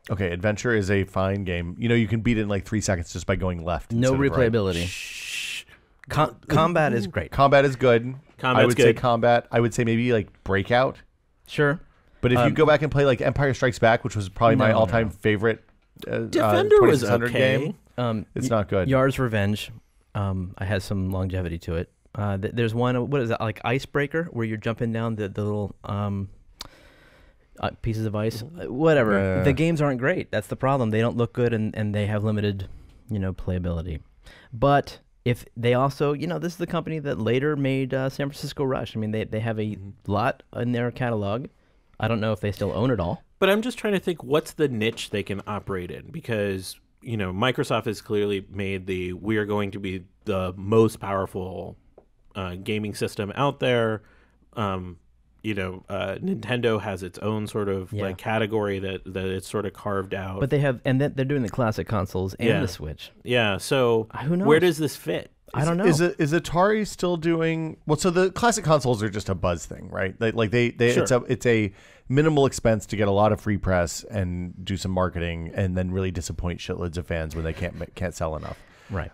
Okay, Adventure is a fine game. You know, you can beat it in like 3 seconds just by going left.
No replayability. Combat is great.
Combat is good.
Combat's
I would
good.
say combat. I would say maybe like Breakout.
Sure.
But if you go back and play like Empire Strikes Back, which was probably my all-time favorite
Defender was
2600
okay.
game, it's not good.
Yar's Revenge has some longevity to it. There's one, what is that, like Icebreaker, where you're jumping down the little pieces of ice. Whatever. The games aren't great. That's the problem. They don't look good, and they have limited, playability. But if they also, this is the company that later made San Francisco Rush. I mean, they have a lot in their catalog. I don't know if they still own it all.
But I'm just trying to think, what's the niche they can operate in? Because, Microsoft has clearly made we are going to be the most powerful gaming system out there. Nintendo has its own sort of like category that it's sort of carved out.
But they have, and they're doing the classic consoles and the Switch.
Yeah. So
who knows?
Where does this fit?
I don't know.
Is Atari still doing well? So the classic consoles are just a buzz thing, right?
Sure.
It's a minimal expense to get a lot of free press and do some marketing, and then really disappoint shitloads of fans when they can't sell enough.
Right.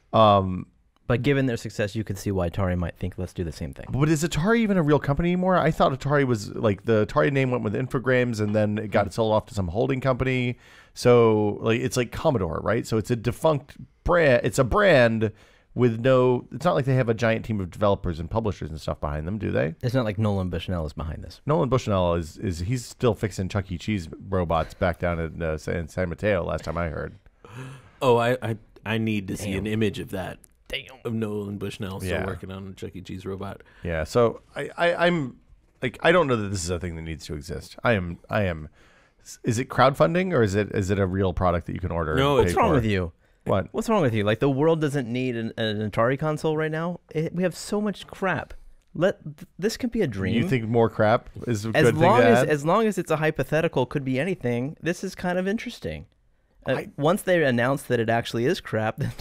But given their success, you could see why Atari might think, let's do the same thing.
But is Atari even a real company anymore? I thought Atari was like the Atari name went with Infogrames, and then it got sold off to some holding company. So it's like Commodore, right? So it's a defunct brand. It's a brand with no. It's not like they have a giant team of developers and publishers and stuff behind them, do they?
It's not like Nolan Bushnell is behind this.
Nolan Bushnell is he's still fixing Chuck E. Cheese robots back down in San Mateo. Last time I heard.
Oh, I need to see an image of that. Of Nolan Bushnell still working on a Chuck E. Cheese robot.
Yeah, so I'm like, I don't know that this is a thing that needs to exist. I am. Is it crowdfunding, or is it a real product that you can order?
No,
what's wrong with you?
What?
What's wrong with you? Like, the world doesn't need an Atari console right now. We have so much crap. This can be a dream.
You think more crap is a good thing to add?
As long as it's a hypothetical, could be anything. This is kind of interesting. Once they announce that it actually is crap, then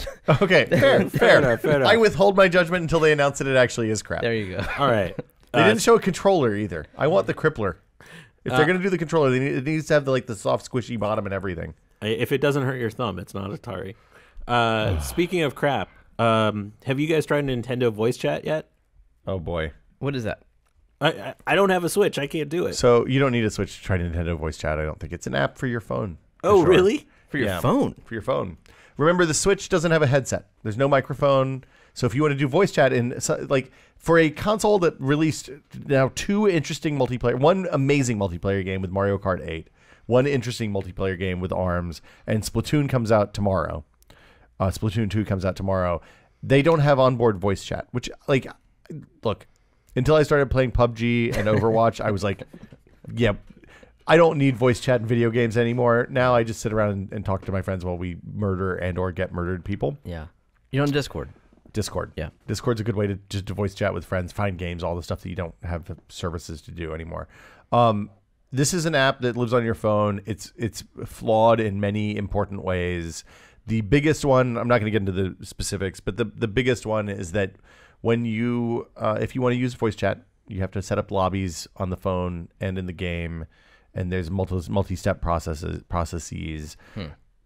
okay, fair enough. I withhold my judgment until they announce that it actually is crap.
There you go.
All right.
They didn't show a controller either. I want the crippler. If they're going to do the controller, it needs to have the soft, squishy bottom and everything.
If it doesn't hurt your thumb, it's not Atari. Speaking of crap, have you guys tried Nintendo voice chat yet?
Oh boy,
what is that?
I don't have a Switch. I can't do it.
So you don't need a Switch to try Nintendo voice chat. I don't think it's an app for your phone.
Oh, really?
For your phone?
For your phone. Remember, the Switch doesn't have a headset. There's no microphone. So if you want to do voice chat for a console that released now two interesting multiplayer, one amazing multiplayer game with Mario Kart 8, one interesting multiplayer game with ARMS, and Splatoon comes out tomorrow. Splatoon 2 comes out tomorrow. They don't have onboard voice chat, which, like, look, until I started playing PUBG and Overwatch, I was like, yeah, I don't need voice chat in video games anymore. Now I just sit around and talk to my friends while we murder and or get murdered people.
Yeah. You're on Discord.
Yeah. Discord's a good way to just voice chat with friends, find games, all the stuff that you don't have services to do anymore. This is an app that lives on your phone. It's flawed in many important ways. The biggest one, I'm not going to get into the specifics, but the biggest one is that when you, if you want to use voice chat, you have to set up lobbies on the phone and in the game, and there's multi-step processes.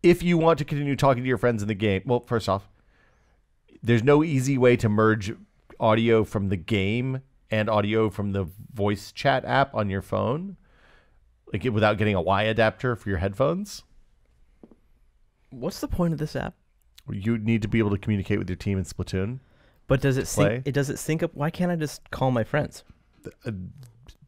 If you want to continue talking to your friends in the game, well, first off, there's no easy way to merge audio from the game and audio from the voice chat app on your phone, like without getting a Y adapter for your headphones.
What's the point of this app?
You need to be able to communicate with your team in Splatoon.
But does it sync? Does it sync up? Why can't I just call my friends?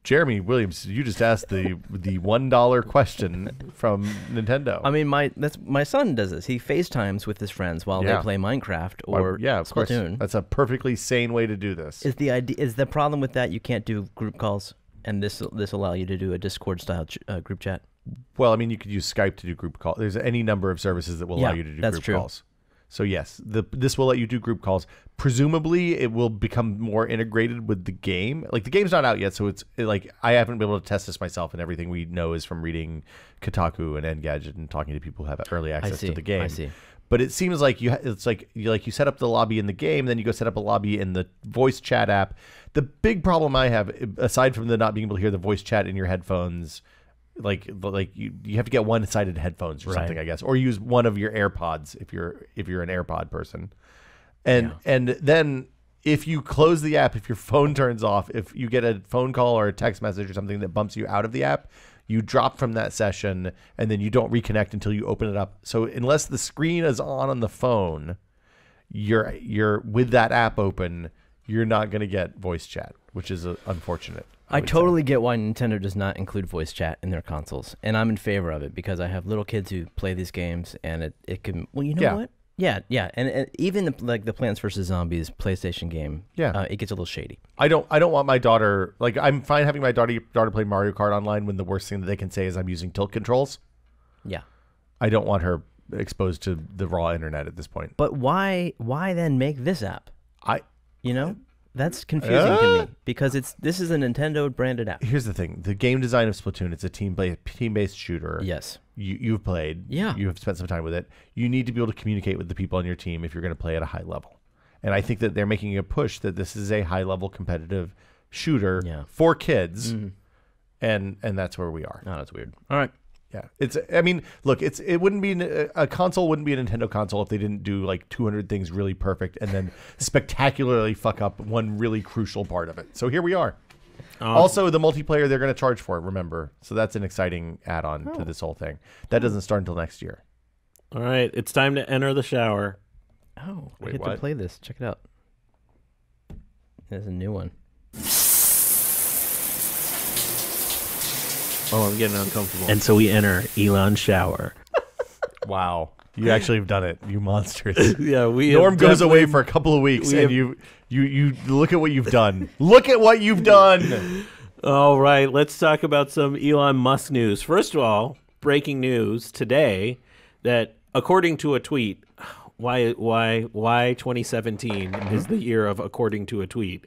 Jeremy Williams, you just asked the $1 question from Nintendo.
I mean, my son does this. He FaceTimes with his friends while they play Minecraft or Splatoon.
That's a perfectly sane way to do this.
Is the problem with that you can't do group calls, and this allow you to do a Discord style group chat?
Well, I mean, you could use Skype to do group calls. There's any number of services that will allow you to do group calls. So yes, this will let you do group calls. Presumably, it will become more integrated with the game. Like, the game's not out yet, so I haven't been able to test this myself, and everything we know is from reading Kotaku and Engadget and talking to people who have early access to the game.
I see.
But it seems like you set up the lobby in the game, then you go set up a lobby in the voice chat app. The big problem I have, aside from the not being able to hear the voice chat in your headphones, like you have to get one-sided headphones or something, I guess, or use one of your AirPods if you're an AirPod person. And then if you close the app, if your phone turns off, if you get a phone call or a text message or something that bumps you out of the app, you drop from that session, and then you don't reconnect until you open it up. So unless the screen is on the phone, you're with that app open, you're not going to get voice chat, which is unfortunate.
I totally get why Nintendo does not include voice chat in their consoles, and I'm in favor of it because I have little kids who play these games, and it can. Well, you know what? Yeah, and even the Plants vs Zombies PlayStation game, it gets a little shady.
I don't want my daughter, I'm fine having my daughter play Mario Kart online when the worst thing that they can say is I'm using tilt controls.
Yeah,
I don't want her exposed to the raw internet at this point.
But why then make this app? That's confusing to me because this is a Nintendo branded app.
Here's the thing: the game design of Splatoon, it's a team-based shooter.
Yes,
you've played.
Yeah,
you have spent some time with it. You need to be able to communicate with the people on your team if you're going to play at a high level. And I think that they're making a push that this is a high-level competitive shooter for kids, and that's where we are.
Oh, that's weird. All right.
Yeah, it wouldn't be a console wouldn't be a Nintendo console if they didn't do like 200 things really perfect and then spectacularly fuck up one really crucial part of it. So here we are. Also, the multiplayer they're going to charge for, remember. So that's an exciting add-on to this whole thing. That doesn't start until next year.
All right, it's time to enter the shower.
Oh, I get to play this. Check it out. There's a new one.
Oh, I'm getting uncomfortable. And so we enter Elon's shower.
Wow. You actually have done it, you monsters.
Yeah,
Norm goes away for a couple of weeks, and you look at what you've done. Look at what you've done.
All right, let's talk about some Elon Musk news. First of all, breaking news today that according to a tweet, why 2017 is the year of according to a tweet.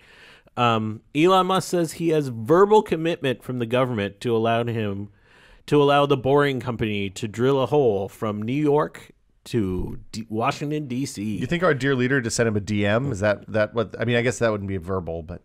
Elon Musk says he has verbal commitment from the government to allow the Boring Company to drill a hole from New York to Washington, D.C.
You think our dear leader just sent him a DM? Is that what? I mean, I guess that wouldn't be verbal, but.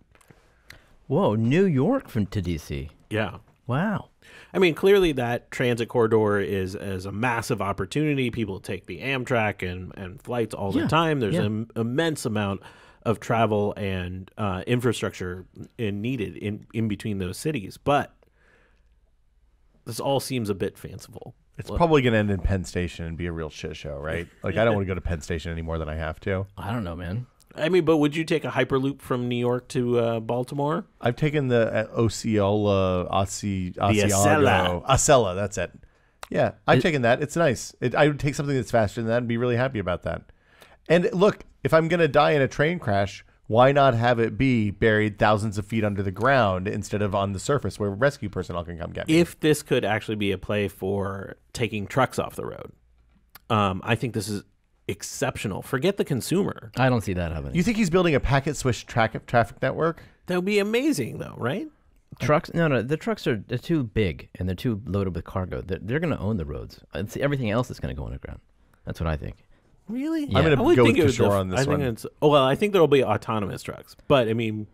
Whoa, New York to D.C.
Yeah.
Wow.
I mean, clearly that transit corridor is a massive opportunity. People take the Amtrak and flights all the time. There's an immense amount of travel and infrastructure needed in between those cities. But this all seems a bit fanciful.
It's probably going to end in Penn Station and be a real shit show, right? Like, I don't want to go to Penn Station any more than I have to.
I don't know, man.
I mean, but would you take a Hyperloop from New York to Baltimore?
I've taken the Osceola, that's it. Yeah, I've taken that. It's nice. I would take something that's faster than that and be really happy about that. And look, if I'm going to die in a train crash, why not have it be buried thousands of feet under the ground instead of on the surface where rescue personnel can come get me?
If this could actually be a play for taking trucks off the road, I think this is exceptional. Forget the consumer.
I don't see that happening.
You think he's building a packet switch traffic network?
That would be amazing, though, right?
Trucks? No. The trucks they're too big and they're too loaded with cargo. They're going to own the roads. It's everything else that's going to go underground. That's what I think.
Really?
Yeah.
I'm going to go with Kishore on this one.
I think there'll be autonomous trucks, but I mean,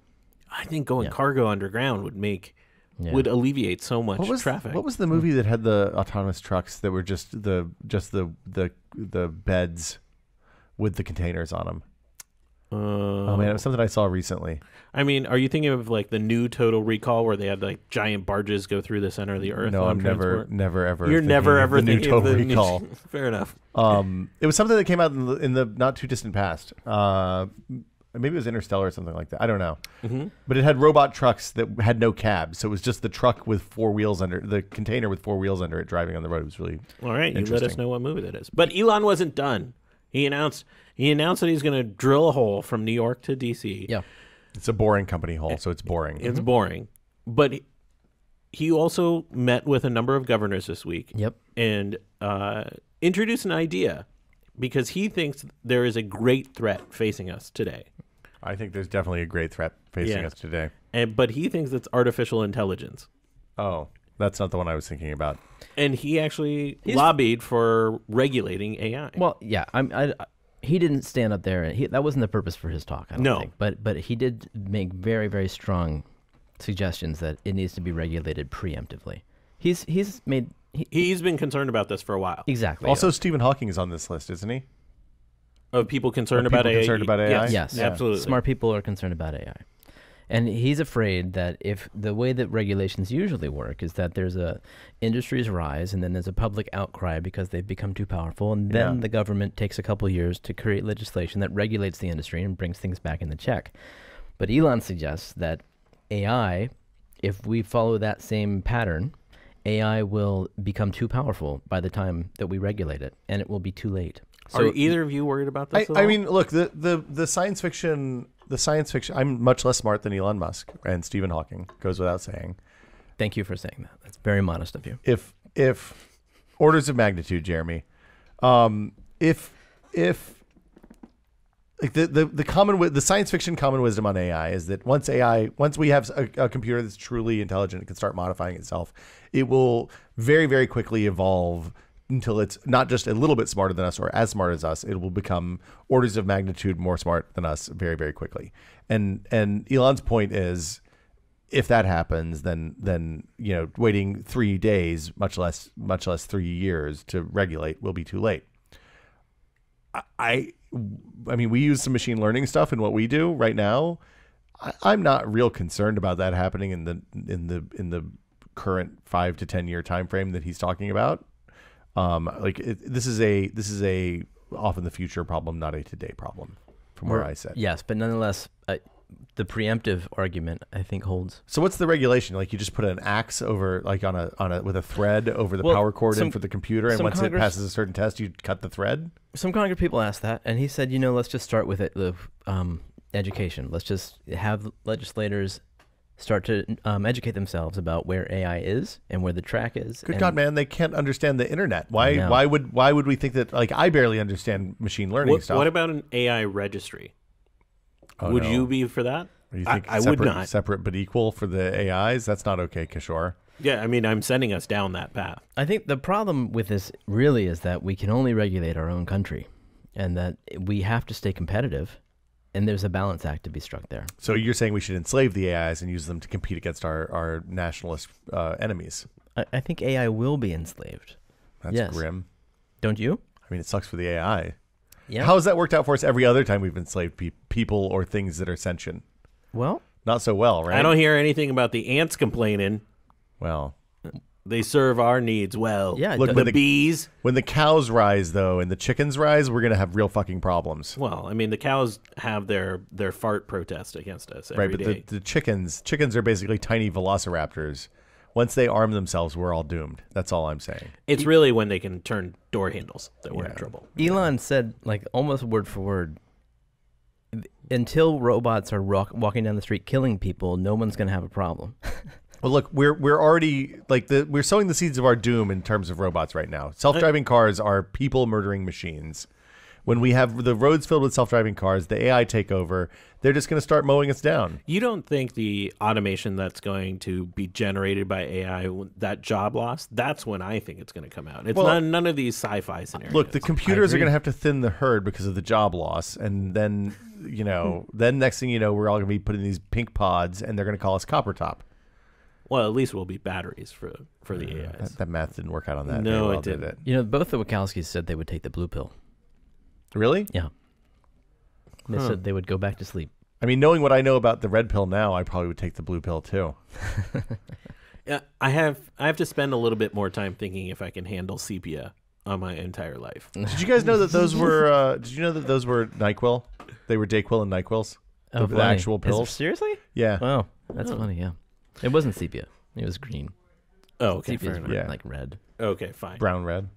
I think going cargo underground would alleviate so much traffic.
What was the movie that had the autonomous trucks that were just the beds with the containers on them? Oh man, it was something I saw recently.
I mean, are you thinking of like the new Total Recall where they had like giant barges go through the center of the earth?
No, I'm never ever.
You're never ever
the new
thinking
Total
of the
Recall.
Fair enough.
It was something that came out in the not too distant past. Maybe it was Interstellar or something like that. I don't know. Mm-hmm. But it had robot trucks that had no cabs, so it was just the truck with 4 wheels under the container with 4 wheels under it driving on the road. It was really
all right. You let us know what movie that is. But Elon wasn't done. He announced that he's going to drill a hole from New York to D.C.
Yeah.
It's a boring company hole, so it's boring.
It's boring. But he also met with a number of governors this week.
Yep.
And introduced an idea because he thinks there is a great threat facing us today.
I think there's definitely a great threat facing us today.
But he thinks it's artificial intelligence.
Oh, that's not the one I was thinking about.
And he actually lobbied for regulating AI.
Well, yeah, he didn't stand up there. That wasn't the purpose for his talk, I don't think. But he did make very, very strong suggestions that it needs to be regulated preemptively. He's
been concerned about this for a while.
Exactly.
Also, Stephen Hawking is on this list, isn't he?
Of people concerned about AI?
Yes,
absolutely.
Smart people are concerned about AI. And he's afraid that if the way that regulations usually work is that there's industries rise and then there's a public outcry because they've become too powerful, and then the government takes a couple years to create legislation that regulates the industry and brings things back into check. But Elon suggests that AI, if we follow that same pattern, AI will become too powerful by the time that we regulate it, and it will be too late.
So, are either of you worried about this?
I mean, look, the science fiction. The science fiction. I'm much less smart than Elon Musk and Stephen Hawking. Goes without saying.
Thank you for saying that. That's very modest of you.
If orders of magnitude, Jeremy, if like the science fiction common wisdom on AI is that once we have a computer that's truly intelligent and can start modifying itself, it will very, very quickly evolve until it's not just a little bit smarter than us or as smart as us. It will become orders of magnitude more smart than us very, very quickly. And Elon's point is, if that happens, then waiting 3 days, much less 3 years to regulate will be too late. I mean, we use some machine learning stuff in what we do right now. I'm not real concerned about that happening in the current 5 to 10 year time frame that he's talking about. This is a off in the future problem, not a today problem, from where I sit.
Yes, but nonetheless, the preemptive argument I think holds.
So what's the regulation? Like you just put an axe over, like on a with a thread over the power cord in for the computer, and once it passes a certain test, you cut the thread.
Some Congress people asked that, and he said, let's just start with education. Let's just have legislators start to educate themselves about where AI is and where the track is.
Good God, man, they can't understand the internet. Why would we think that? Like, I barely understand machine learning stuff.
What about an AI registry? Would you be for that?
You think
I would not.
Separate but equal for the AIs? That's not okay, Kishore.
Yeah, I mean, I'm sending us down that path.
I think the problem with this really is that we can only regulate our own country, and that we have to stay competitive. And there's a balance act to be struck there.
So you're saying we should enslave the AIs and use them to compete against our nationalist enemies?
I think AI will be enslaved.
That's grim.
Don't you?
I mean, it sucks for the AI.
Yeah.
How has that worked out for us every other time we've enslaved people or things that are sentient?
Well,
not so well, right?
I don't hear anything about the ants complaining.
Well,
they serve our needs well.
Yeah,
look,
the bees.
When the cows rise, though, and the chickens rise, we're going to have real fucking problems.
Well, I mean, the cows have their fart protest against us every day.
But the chickens are basically tiny velociraptors. Once they arm themselves, we're all doomed. That's all I'm saying.
It's really when they can turn door handles that we're in trouble.
Elon said, like almost word for word, until robots are walking down the street killing people, no one's going to have a problem.
Well, look, we're already we're sowing the seeds of our doom in terms of robots right now. Self-driving cars are people murdering machines. When we have the roads filled with self-driving cars, the AI take over, they're just going to start mowing us down.
You don't think the automation that's going to be generated by AI, that job loss, that's when I think it's going to come out. It's none of these sci-fi scenarios.
Look, the computers are going to have to thin the herd because of the job loss. And then, then next thing you know, we're all going to be put in these pink pods and they're going to call us copper top.
Well, at least we'll be batteries for the AIs.
That math didn't work out on that.
No,
well,
it didn't.
You know, both the Wachowskis said they would take the blue pill.
Really?
Yeah. They said they would go back to sleep.
I mean, knowing what I know about the red pill now, I probably would take the blue pill too.
Yeah, I have to spend a little bit more time thinking if I can handle sepia on my entire life.
Did you guys know that those were? Did you know that those were NyQuil? They were Dayquil and NyQuils.
Oh,
the actual pills.
Seriously?
Yeah.
Wow, that's funny. Yeah, it wasn't sepia. It was green.
Oh, okay.
Sepia
Fair
is
enough.
like red.
Okay, fine.
Brown red.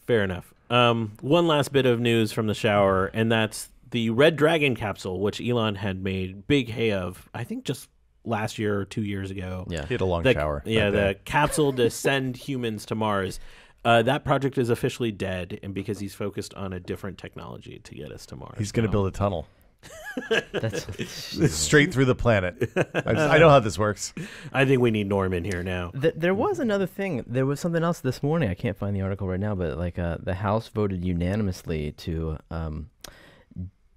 Fair enough. One last bit of news from the shower, and that's the Red Dragon capsule, which Elon had made big hay of, I think just last year or 2 years ago.
Yeah.
He had a long shower.
Yeah, the capsule to send humans to Mars. That project is officially dead, and because he's focused on a different technology to get us to Mars.
He's going to build a tunnel.
That's
straight through the planet. I know how this works.
I think we need Norm in here now.
There was another thing. There was something else this morning. I can't find the article right now, but like the House voted unanimously to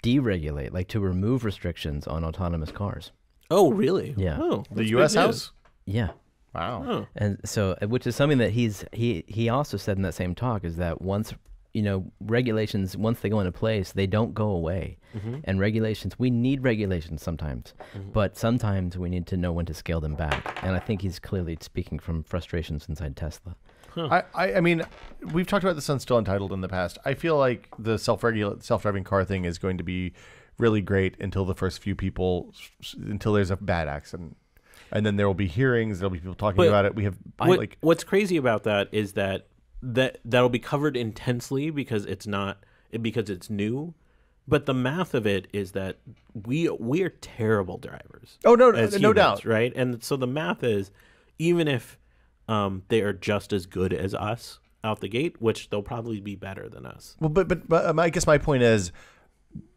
deregulate, like to remove restrictions on autonomous cars.
Oh, really?
Yeah.
Oh,
The U.S. House?
Yeah.
Wow.
Oh.
And so, which is something that he also said in that same talk, is that once regulations, once they go into place, they don't go away. And regulations, we need regulations sometimes, but sometimes we need to know when to scale them back. And I think he's clearly speaking from frustrations inside Tesla.
I mean, we've talked about this on Still Untitled in the past. I feel like the self-driving car thing is going to be really great until the first few people, until there's a bad accident. And then there will be hearings, there'll be people talking about it. We have
what's crazy about that is that'll be covered intensely because it's new. But the math of it is that we are terrible drivers.
Oh no,
as
no
humans,
doubt,
right? And so the math is, even if they are just as good as us out the gate, which they'll probably be better than us.
Well, but I guess my point is,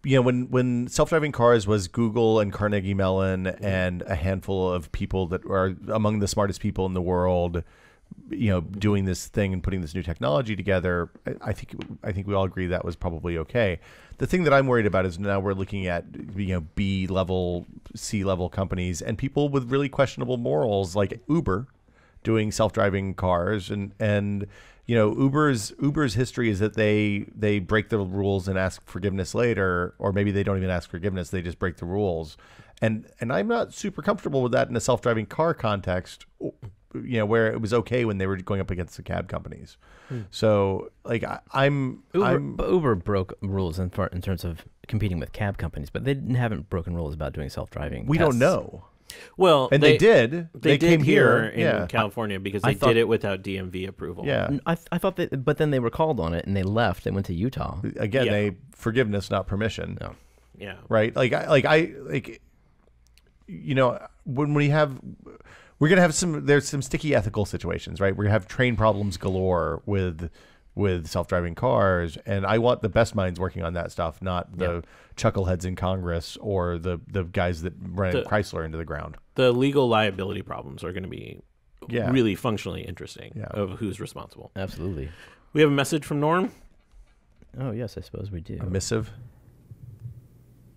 when self-driving cars was Google and Carnegie Mellon and a handful of people that are among the smartest people in the world, doing this thing and putting this new technology together, I think we all agree that was probably okay. The thing that I'm worried about is now we're looking at B level, C level companies and people with really questionable morals, like Uber, doing self-driving cars, and Uber's history is that they break the rules and ask forgiveness later, or maybe they don't even ask forgiveness, they just break the rules, and I'm not super comfortable with that in a self-driving car context. Where it was okay when they were going up against the cab companies. So, like,
Uber broke rules in terms of competing with cab companies, but they haven't broken rules about doing self-driving.
We don't know.
Well,
and they did. They came here
in California because they did it without DMV approval.
Yeah,
I thought that, but then they were called on it and they left. They went to Utah
again. They forgiveness, not permission.
No.
Yeah,
right. When we have. We're going to have there's some sticky ethical situations, right? We're going to have train problems galore with self-driving cars. And I want the best minds working on that stuff, not the chuckleheads in Congress or the guys that ran Chrysler into the ground.
The legal liability problems are going to be really functionally interesting of who's responsible.
Absolutely.
We have a message from Norm.
Oh, yes, I suppose we do.
A missive.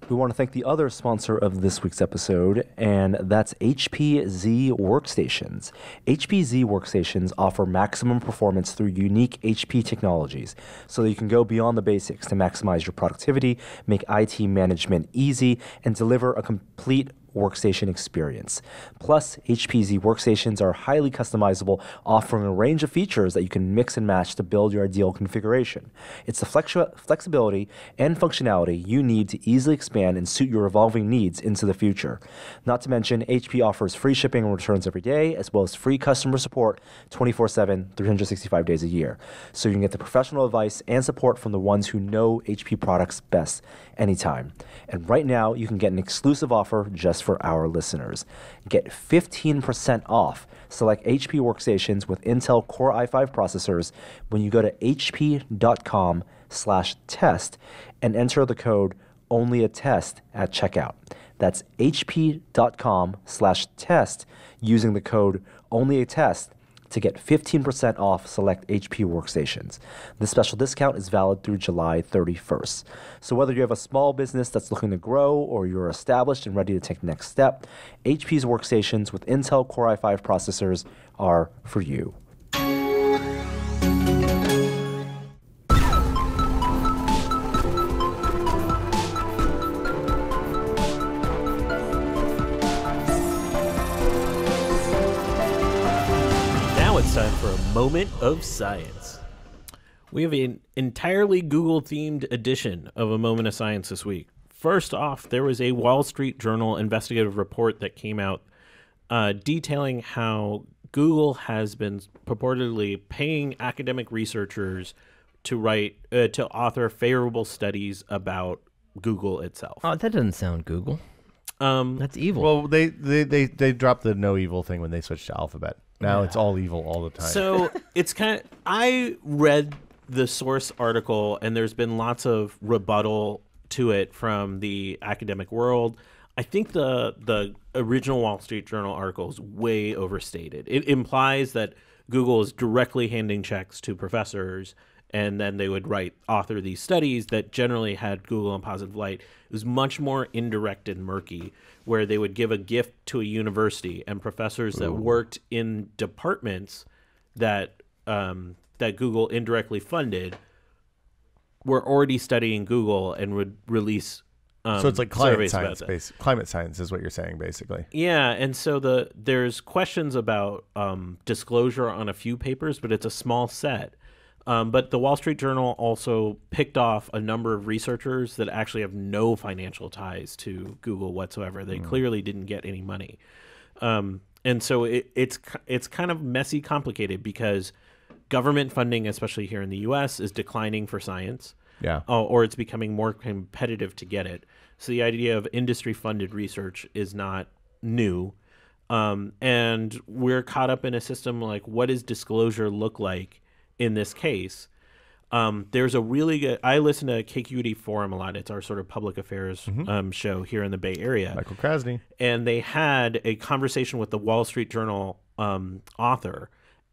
We want to thank the other sponsor of this week's episode, and that's HPZ Workstations. HPZ Workstations offer maximum performance through unique HP technologies, so that you can go beyond the basics to maximize your productivity, make IT management easy, and deliver a complete workstation experience. Plus, HPZ workstations are highly customizable, offering a range of features that you can mix and match to build your ideal configuration. It's the flexibility and functionality you need to easily expand and suit your evolving needs into the future. Not to mention, HP offers free shipping and returns every day, as well as free customer support 24/7, 365 days a year. So you can get the professional advice and support from the ones who know HP products best anytime. And right now, you can get an exclusive offer just for our listeners. Get 15% off select HP workstations with Intel Core i5 processors when you go to hp.com/Norm. hp.com/test and enter the code ONLYATEST at checkout. That's hp.com/test using the code ONLYATEST to get 15% off select HP workstations. This special discount is valid through July 31st. So whether you have a small business that's looking to grow or you're established and ready to take the next step, HP's workstations with Intel Core i5 processors are for you.
Time for a moment of science. We have an entirely Google-themed edition of a moment of science this week. First off, there was a Wall Street Journal investigative report that came out detailing how Google has been purportedly paying academic researchers to author favorable studies about Google itself.
Oh, that doesn't sound Google. That's evil.
Well, they dropped the no evil thing when they switched to Alphabet. Now it's all evil all the time.
So it's I read the source article, and there's been lots of rebuttal to it from the academic world. I think the original Wall Street Journal article is way overstated. It implies that Google is directly handing checks to professors, and then they would author these studies that generally had Google in positive light. It was much more indirect and murky, where they would give a gift to a university, and professors that worked in departments that that Google indirectly funded were already studying Google and would release
so it's like climate
surveys
science. Climate science is what you're saying, basically.
Yeah, and so there's questions about disclosure on a few papers, but it's a small set. But the Wall Street Journal also picked off a number of researchers that actually have no financial ties to Google whatsoever. They clearly didn't get any money. And so it's kind of messy, complicated, because government funding, especially here in the U.S., is declining for science.
Yeah.
Or it's becoming more competitive to get it. So the idea of industry-funded research is not new. And we're caught up in a system like, what does disclosure look like in this case? There's a really good, I listen to KQED Forum a lot. It's our sort of public affairs show here in the Bay Area.
Michael Krasny.
And they had a conversation with the Wall Street Journal author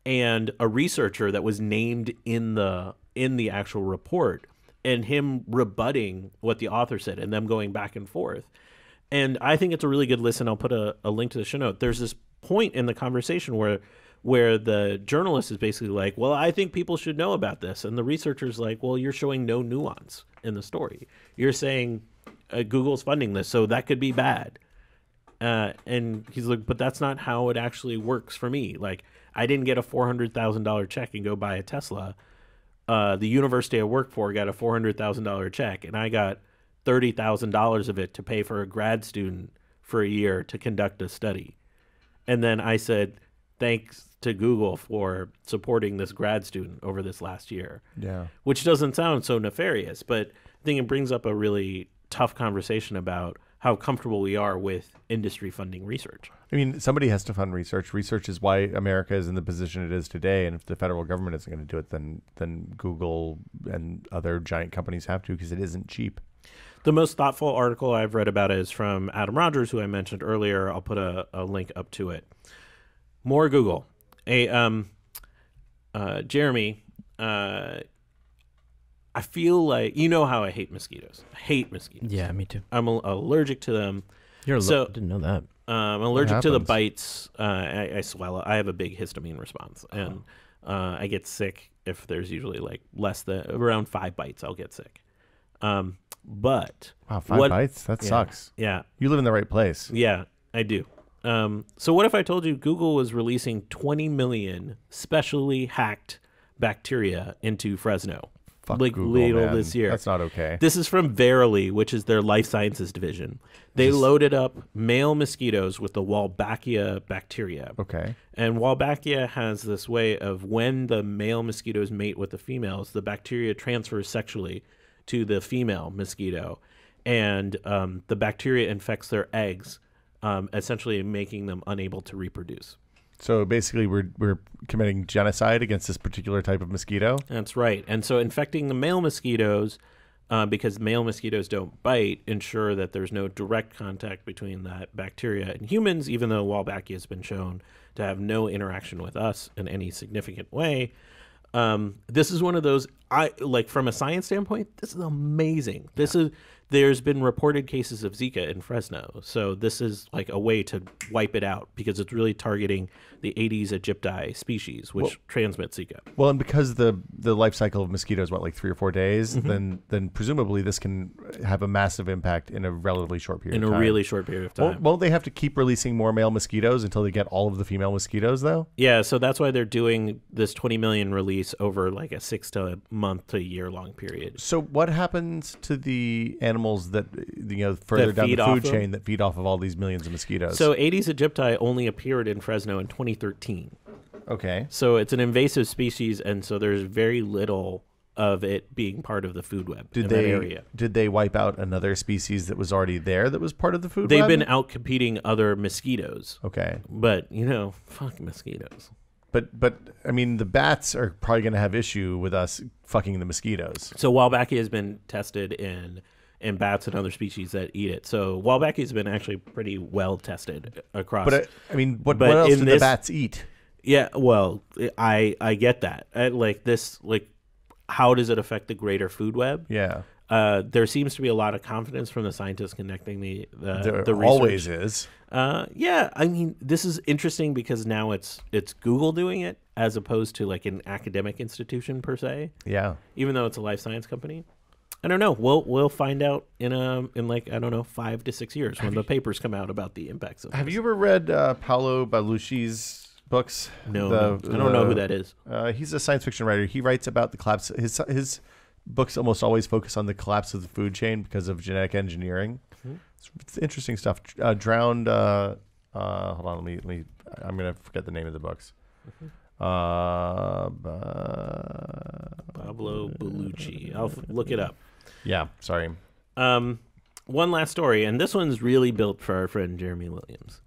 and a researcher that was named in the actual report, and him rebutting what the author said and them going back and forth. And I think it's a really good listen. I'll put a link to the show note. There's this point in the conversation where the journalist is basically like, well, I think people should know about this. And the researcher's like, well, you're showing no nuance in the story. You're saying Google's funding this, so that could be bad. And he's like, but that's not how it actually works for me. Like, I didn't get a $400,000 check and go buy a Tesla. The university I work for got a $400,000 check, and I got $30,000 of it to pay for a grad student for a year to conduct a study. And then I said, thanks to Google for supporting this grad student over this last year.
Yeah.
Which doesn't sound so nefarious, but I think it brings up a really tough conversation about how comfortable we are with industry funding research.
I mean, somebody has to fund research. Research is why America is in the position it is today. And if the federal government isn't going to do it, then Google and other giant companies have to, because it isn't cheap.
The most thoughtful article I've read about it is from Adam Rogers, who I mentioned earlier. I'll put a link up to it. More Google. Jeremy, I feel like, you know how I hate mosquitoes. I hate mosquitoes.
Yeah, me too.
I'm allergic to them.
Didn't know that.
I'm allergic to the bites. I swell. I have a big histamine response, and I get sick if there's usually like around 5 bites. I'll get sick. But
wow, 5 bites? That sucks.
Yeah,
you live in the right place.
Yeah, I do. So what if I told you Google was releasing 20 million specially hacked bacteria into Fresno?
Fuck
like
Google,
later
man.
this year.
That's not okay.
This is from Verily, which is their life sciences division. They loaded up male mosquitoes with the Wolbachia bacteria.
Okay.
And Wolbachia has this way of, when the male mosquitoes mate with the females, the bacteria transfers sexually to the female mosquito. And the bacteria infects their eggs, essentially making them unable to reproduce.
So basically, we're committing genocide against this particular type of mosquito.
That's right. And so infecting the male mosquitoes, because male mosquitoes don't bite, ensure that there's no direct contact between that bacteria and humans, even though Wolbachia has been shown to have no interaction with us in any significant way. This is one of those, from a science standpoint, this is amazing. There's been reported cases of Zika in Fresno. So this is like a way to wipe it out because it's really targeting the Aedes aegypti species, which transmits Zika.
Well, and because the life cycle of mosquitoes, like 3 or 4 days, then presumably this can have a massive impact in a relatively short period of time.
In a really short period of time.
Won't they have to keep releasing more male mosquitoes until they get all of the female mosquitoes, though?
Yeah, so that's why they're doing this 20 million release over like a 6 to month to year long period.
So what happens to the animals that further down the food chain that feed off of all these millions of mosquitoes?
So Aedes aegypti only appeared in Fresno in 2013.
Okay.
So it's an invasive species, and so there's very little of it being part of the food web in that area.
Did they wipe out another species that was already there that was part of the food web?
They've been out competing other mosquitoes.
Okay.
But, fuck mosquitoes.
But I mean, the bats are probably going to have issue with us fucking the mosquitoes.
So Wolbachia has been tested in bats and other species that eat it. So Wolbachia has been actually pretty well tested across.
But what else do the bats eat?
Yeah, well, I get that. How does it affect the greater food web?
Yeah.
There seems to be a lot of confidence from the scientists connecting the research.
Always is.
Yeah, I mean, this is interesting because now it's Google doing it as opposed to like an academic institution per se.
Yeah.
Even though it's a life science company. I don't know. We'll find out in 5 to 6 years when the papers come out about the impacts of this.
Have you ever read Paolo Balucci's books?
No, I don't know who that is.
He's a science fiction writer. He writes about the collapse. His books almost always focus on the collapse of the food chain because of genetic engineering. Mm-hmm. It's interesting stuff. Drowned. Hold on. Let me. I'm gonna forget the name of the books. Mm-hmm.
Pablo Bellucci. I'll look it up.
Yeah, sorry.
One last story, and this one's really built for our friend Jeremy Williams.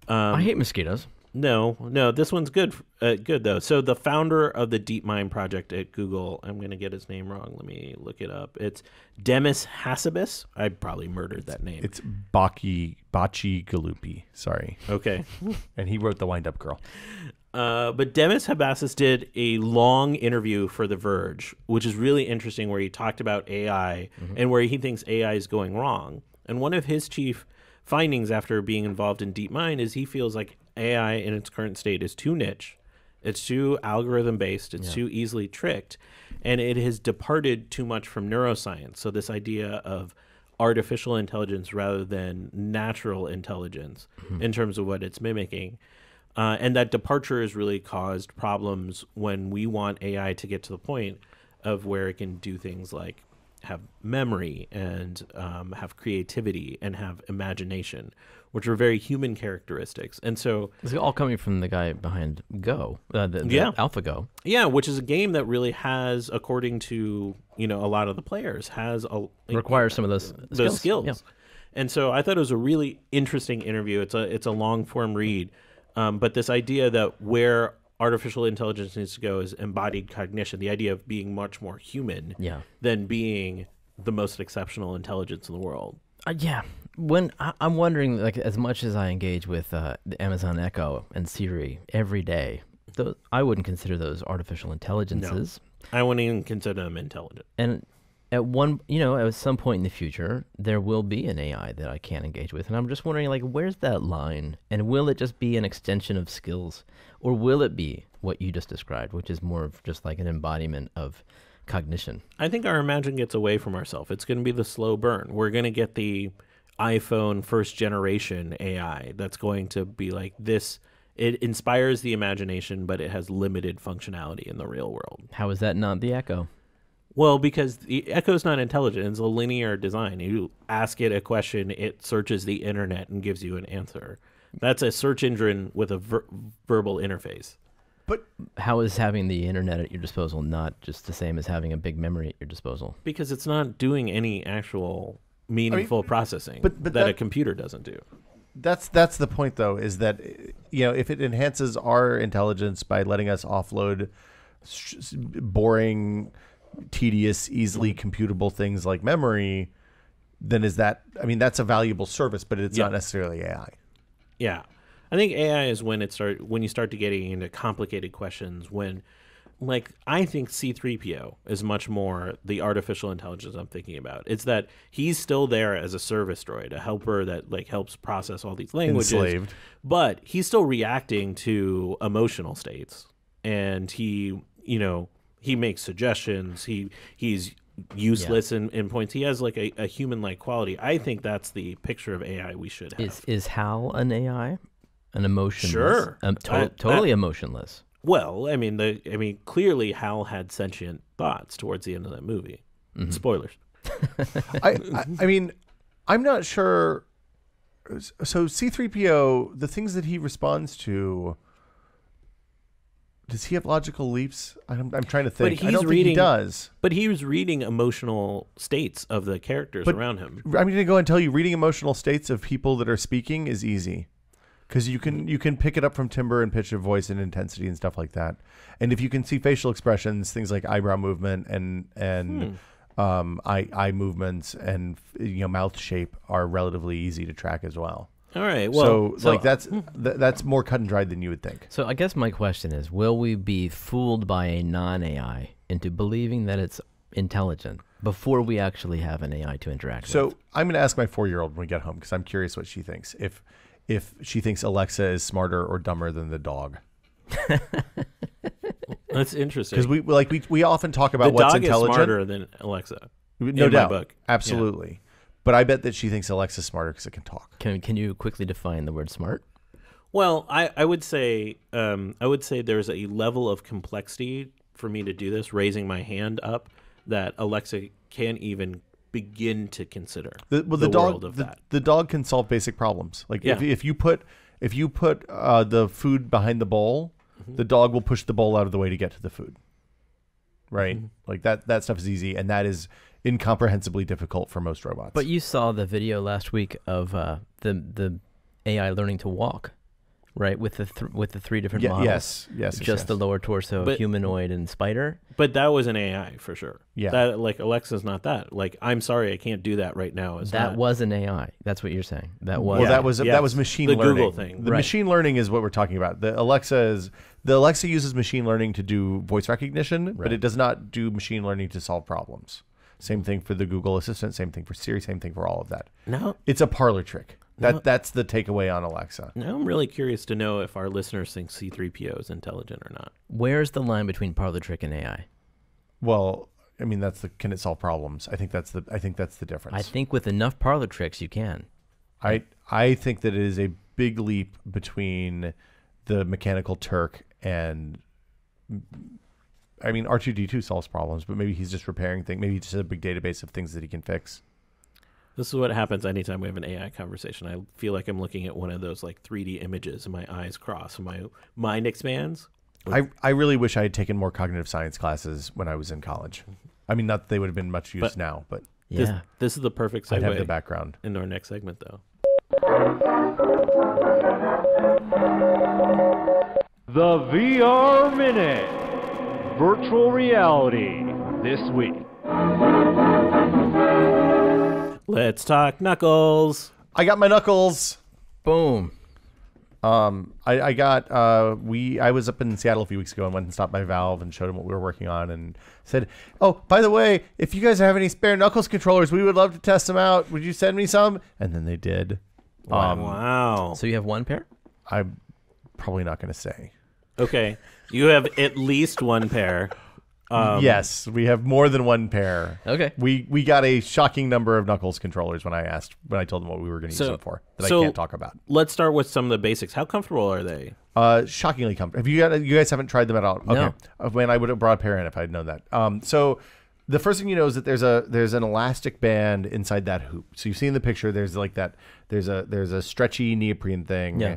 I hate mosquitoes.
No, this one's good though. So the founder of the DeepMind project at Google, I'm going to get his name wrong. Let me look it up. It's Demis Hassabis. I probably murdered that name.
It's Bachi Galupi. Sorry.
Okay.
And he wrote The Wind-Up Girl.
But Demis Hassabis did a long interview for The Verge, which is really interesting, where he talked about AI and where he thinks AI is going wrong. And one of his chief findings after being involved in DeepMind is he feels like AI in its current state is too niche, it's too algorithm-based, it's too easily tricked, and it has departed too much from neuroscience. So this idea of artificial intelligence rather than natural intelligence in terms of what it's mimicking. And that departure has really caused problems when we want AI to get to the point of where it can do things like have memory and have creativity and have imagination, which are very human characteristics. And so
it's all coming from the guy behind Go, the AlphaGo.
Yeah, which is a game that really has, according to a lot of the players,
requires some of those skills. Yeah.
And so I thought it was a really interesting interview. It's a long form read, but this idea that where artificial intelligence needs to go is embodied cognition, the idea of being much more human than being the most exceptional intelligence in the world.
Yeah. When I'm wondering, like, as much as I engage with the Amazon Echo and Siri every day, I wouldn't consider those artificial intelligences.
No, I wouldn't even consider them intelligent.
And at some point in the future, there will be an AI that I can't engage with. And I'm just wondering, like, where's that line? And will it just be an extension of skills? Or will it be what you just described, which is more of just like an embodiment of cognition?
I think our imagination gets away from ourselves. It's going to be the slow burn. We're going to get the iPhone first generation AI that's going to be like this. It inspires the imagination, but it has limited functionality in the real world.
How is that not the Echo?
Well, because the Echo is not intelligent. It's a linear design. You ask it a question, it searches the internet and gives you an answer. That's a search engine with a verbal interface.
But
how is having the internet at your disposal not just the same as having a big memory at your disposal?
Because it's not doing any actual meaningful processing but that a computer doesn't do.
That's the point, though, is that if it enhances our intelligence by letting us offload boring, tedious, easily computable things like memory, then that's a valuable service, but it's not necessarily AI.
Yeah, I think AI is when you start to getting into complicated questions. When, like, I think C-3PO is much more the artificial intelligence I'm thinking about. It's that he's still there as a service droid, a helper that like helps process all these languages,
Enslaved.
but he's still reacting to emotional states, and he makes suggestions. He's useless in points. He has like a human-like quality. I think that's the picture of AI we should have.
Is HAL an AI? An emotionless?
Sure.
Totally emotionless.
Well, I mean, clearly Hal had sentient thoughts towards the end of that movie. Mm-hmm. Spoilers.
I mean, I'm not sure. So C-3PO, the things that he responds to, does he have logical leaps? I'm trying to think. I don't think he does.
But he was reading emotional states of the characters around him.
I'm going to go and tell you, reading emotional states of people that are speaking is easy. Because you can pick it up from timbre and pitch of voice and intensity and stuff like that. And if you can see facial expressions, things like eyebrow movement and eye movements and mouth shape are relatively easy to track as well.
All right. Well,
so that's more cut and dried than you would think.
So I guess my question is, will we be fooled by a non-AI into believing that it's intelligent before we actually have an AI to interact with?
So I'm going to ask my 4-year-old when we get home, because I'm curious what she thinks. If she thinks Alexa is smarter or dumber than the dog.
That's interesting.
Because we often talk about what's intelligent.
The dog is smarter than Alexa.
No doubt.
My book.
Absolutely. Yeah. But I bet that she thinks Alexa's smarter because it can talk.
Can you quickly define the word smart?
Well, I would say there's a level of complexity for me to do this, raising my hand up, that Alexa can't even begin to consider the world of that.
The dog can solve basic problems. Like if you put the food behind the bowl, mm-hmm. the dog will push the bowl out of the way to get to the food. Right? Mm-hmm. Like that stuff is easy, and that is incomprehensibly difficult for most robots.
But you saw the video last week of the AI learning to walk, right? With the 3 different models.
Yes.
Just the lower torso, humanoid, and spider.
But that was an AI for sure.
Yeah.
That, like, Alexa's not that. Like, I'm sorry, I can't do that right now.
That was an AI. That's what you're saying. That was.
Well, that was machine learning.
The Google thing.
The machine learning is what we're talking about. The Alexa uses machine learning to do voice recognition, but it does not do machine learning to solve problems. Same thing for the Google Assistant. Same thing for Siri. Same thing for all of that.
No,
it's a parlor trick. That's the takeaway on Alexa.
Now I'm really curious to know if our listeners think C-3PO is intelligent or not.
Where's the line between parlor trick and AI?
Well, I mean, can it solve problems? I think that's the difference.
I think with enough parlor tricks, you can.
I think that it is a big leap between the mechanical Turk and. I mean, R2-D2 solves problems, but maybe he's just repairing things. Maybe he just has a big database of things that he can fix.
This is what happens anytime we have an AI conversation. I feel like I'm looking at one of those like 3D images and my eyes cross and my mind expands.
I really wish I had taken more cognitive science classes when I was in college. I mean, not that they would have been much use now, but
yeah,
this is the perfect segue.
I'd have the background
into our next segment, though.
The VR Minute. Virtual reality this week.
Let's talk Knuckles.
I got my Knuckles.
Boom.
I was up in Seattle a few weeks ago and went and stopped by Valve and showed them what we were working on and said, "Oh, by the way, if you guys have any spare Knuckles controllers, we would love to test them out. Would you send me some?" And then they did.
Wow.
So you have one pair?
I'm probably not going to say.
Okay. You have at least one pair.
Yes, we have more than one pair.
Okay.
We got a shocking number of Knuckles controllers when I told them what we were going to use them for that I can't talk about.
Let's start with some of the basics. How comfortable are they?
Shockingly comfortable. You guys haven't tried them at all?
No.
Okay. Man, I would have brought a pair in if I'd known that. So the first thing you know is that there's an elastic band inside that hoop. So you see in the picture there's like that there's a stretchy neoprene thing.
Yeah.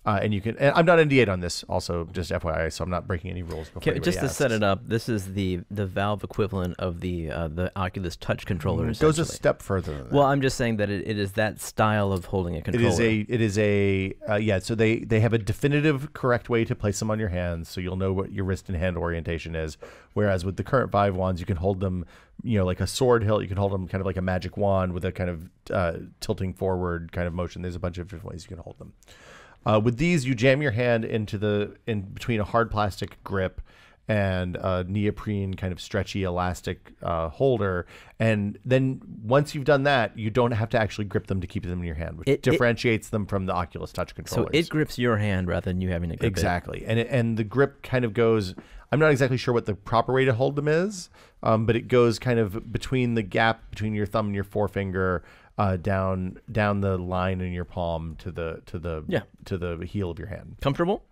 And you can. And I'm not NDA'd on this. Also, just FYI, so I'm not breaking any rules. Before
just to set it up, this is the Valve equivalent of the Oculus Touch controller.
It goes a step further than that.
Well, I'm just saying that it is that style of holding a controller.
It is a yeah. So they have a definitive correct way to place them on your hands, so you'll know what your wrist and hand orientation is. Whereas with the current Vive wands, you can hold them, like a sword hilt. You can hold them kind of like a magic wand with a kind of tilting forward kind of motion. There's a bunch of different ways you can hold them. With these, you jam your hand in between a hard plastic grip and a neoprene kind of stretchy elastic holder, and then once you've done that, you don't have to actually grip them to keep them in your hand, which differentiates them from the Oculus Touch controllers.
So it grips your hand rather than you having to grip
exactly. And the grip kind of goes. I'm not exactly sure what the proper way to hold them is, but it goes kind of between the gap between your thumb and your forefinger. Down the line in your palm to the heel of your hand.
Comfortable?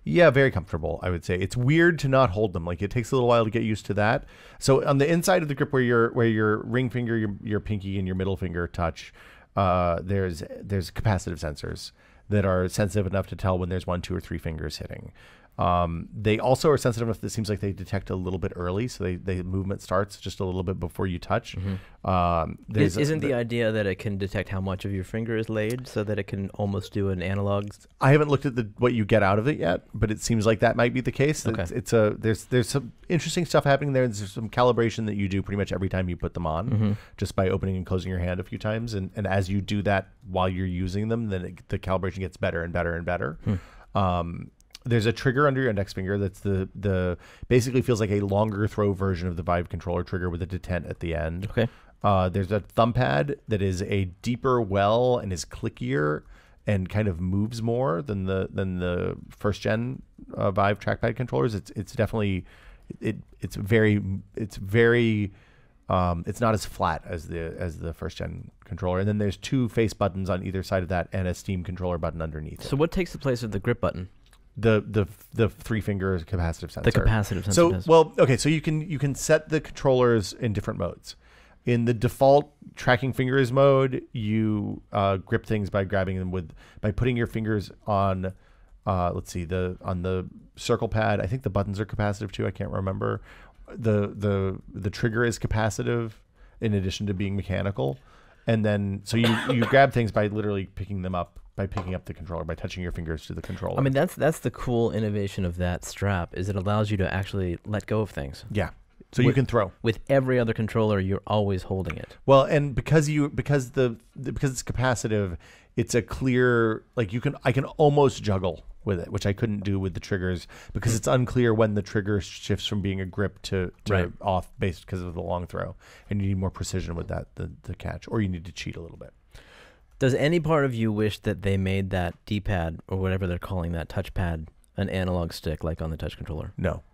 Yeah, very comfortable. I would say it's weird to not hold them. Like it takes a little while to get used to that. So on the inside of the grip, where your ring finger, your pinky, and your middle finger touch, there's capacitive sensors that are sensitive enough to tell when there's 1, 2, or 3 fingers hitting. They also are sensitive enough that it seems like they detect a little bit early, so the movement starts just a little bit before you touch.
Isn't the idea that it can detect how much of your finger is laid, so that it can almost do an analog?
I haven't looked at what you get out of it yet, but it seems like that might be the case.
Okay.
There's some interesting stuff happening there. There's some calibration that you do pretty much every time you put them on, just by opening and closing your hand a few times, and as you do that while you're using them, then the calibration gets better and better and better. There's a trigger under your index finger that's the basically feels like a longer throw version of the Vive controller trigger with a detent at the end.
Okay.
There's a thumb pad that is a deeper well and is clickier and kind of moves more than the first gen Vive trackpad controllers. It's definitely it's not as flat as the first gen controller. And then there's 2 face buttons on either side of that and a Steam controller button underneath.
So what takes the place of the grip button?
The 3-finger capacitive sensor.
The capacitive sensor.
So you can set the controllers in different modes. In the default tracking fingers mode, you grip things by grabbing them by putting your fingers on on the circle pad. I think the buttons are capacitive too. I can't remember. The trigger is capacitive in addition to being mechanical. And then so you grab things by literally picking them up. By picking up the controller, by touching your fingers to the controller.
I mean, that's the cool innovation of that strap, is it allows you to actually let go of things.
Yeah. So you can throw.
With every other controller, you're always holding it.
Well, and because it's capacitive, it's a clear, like I can almost juggle with it, which I couldn't do with the triggers because it's unclear when the trigger shifts from being a grip to off based because of the long throw. And you need more precision with that, the catch, or you need to cheat a little bit.
Does any part of you wish that they made that D-pad, or whatever they're calling that touchpad, an analog stick like on the touch controller?
No.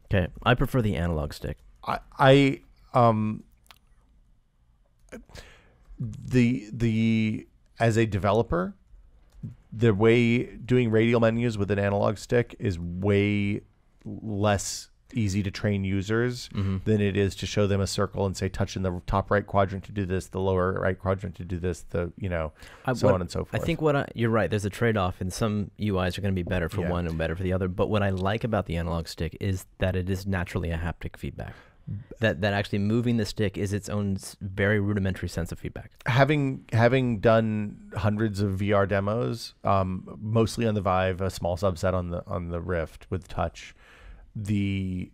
Okay, I prefer the analog stick.
As a developer, the way doing radial menus with an analog stick is way less easy to train users than it is to show them a circle and say touch in the top right quadrant to do this, the lower right quadrant to do this, so on and so forth.
I think you're right. There's a trade-off, and some UIs are going to be better for one and better for the other. But what I like about the analog stick is that it is naturally a haptic feedback. That actually moving the stick is its own very rudimentary sense of feedback.
Having done hundreds of VR demos, mostly on the Vive, a small subset on the Rift with touch. The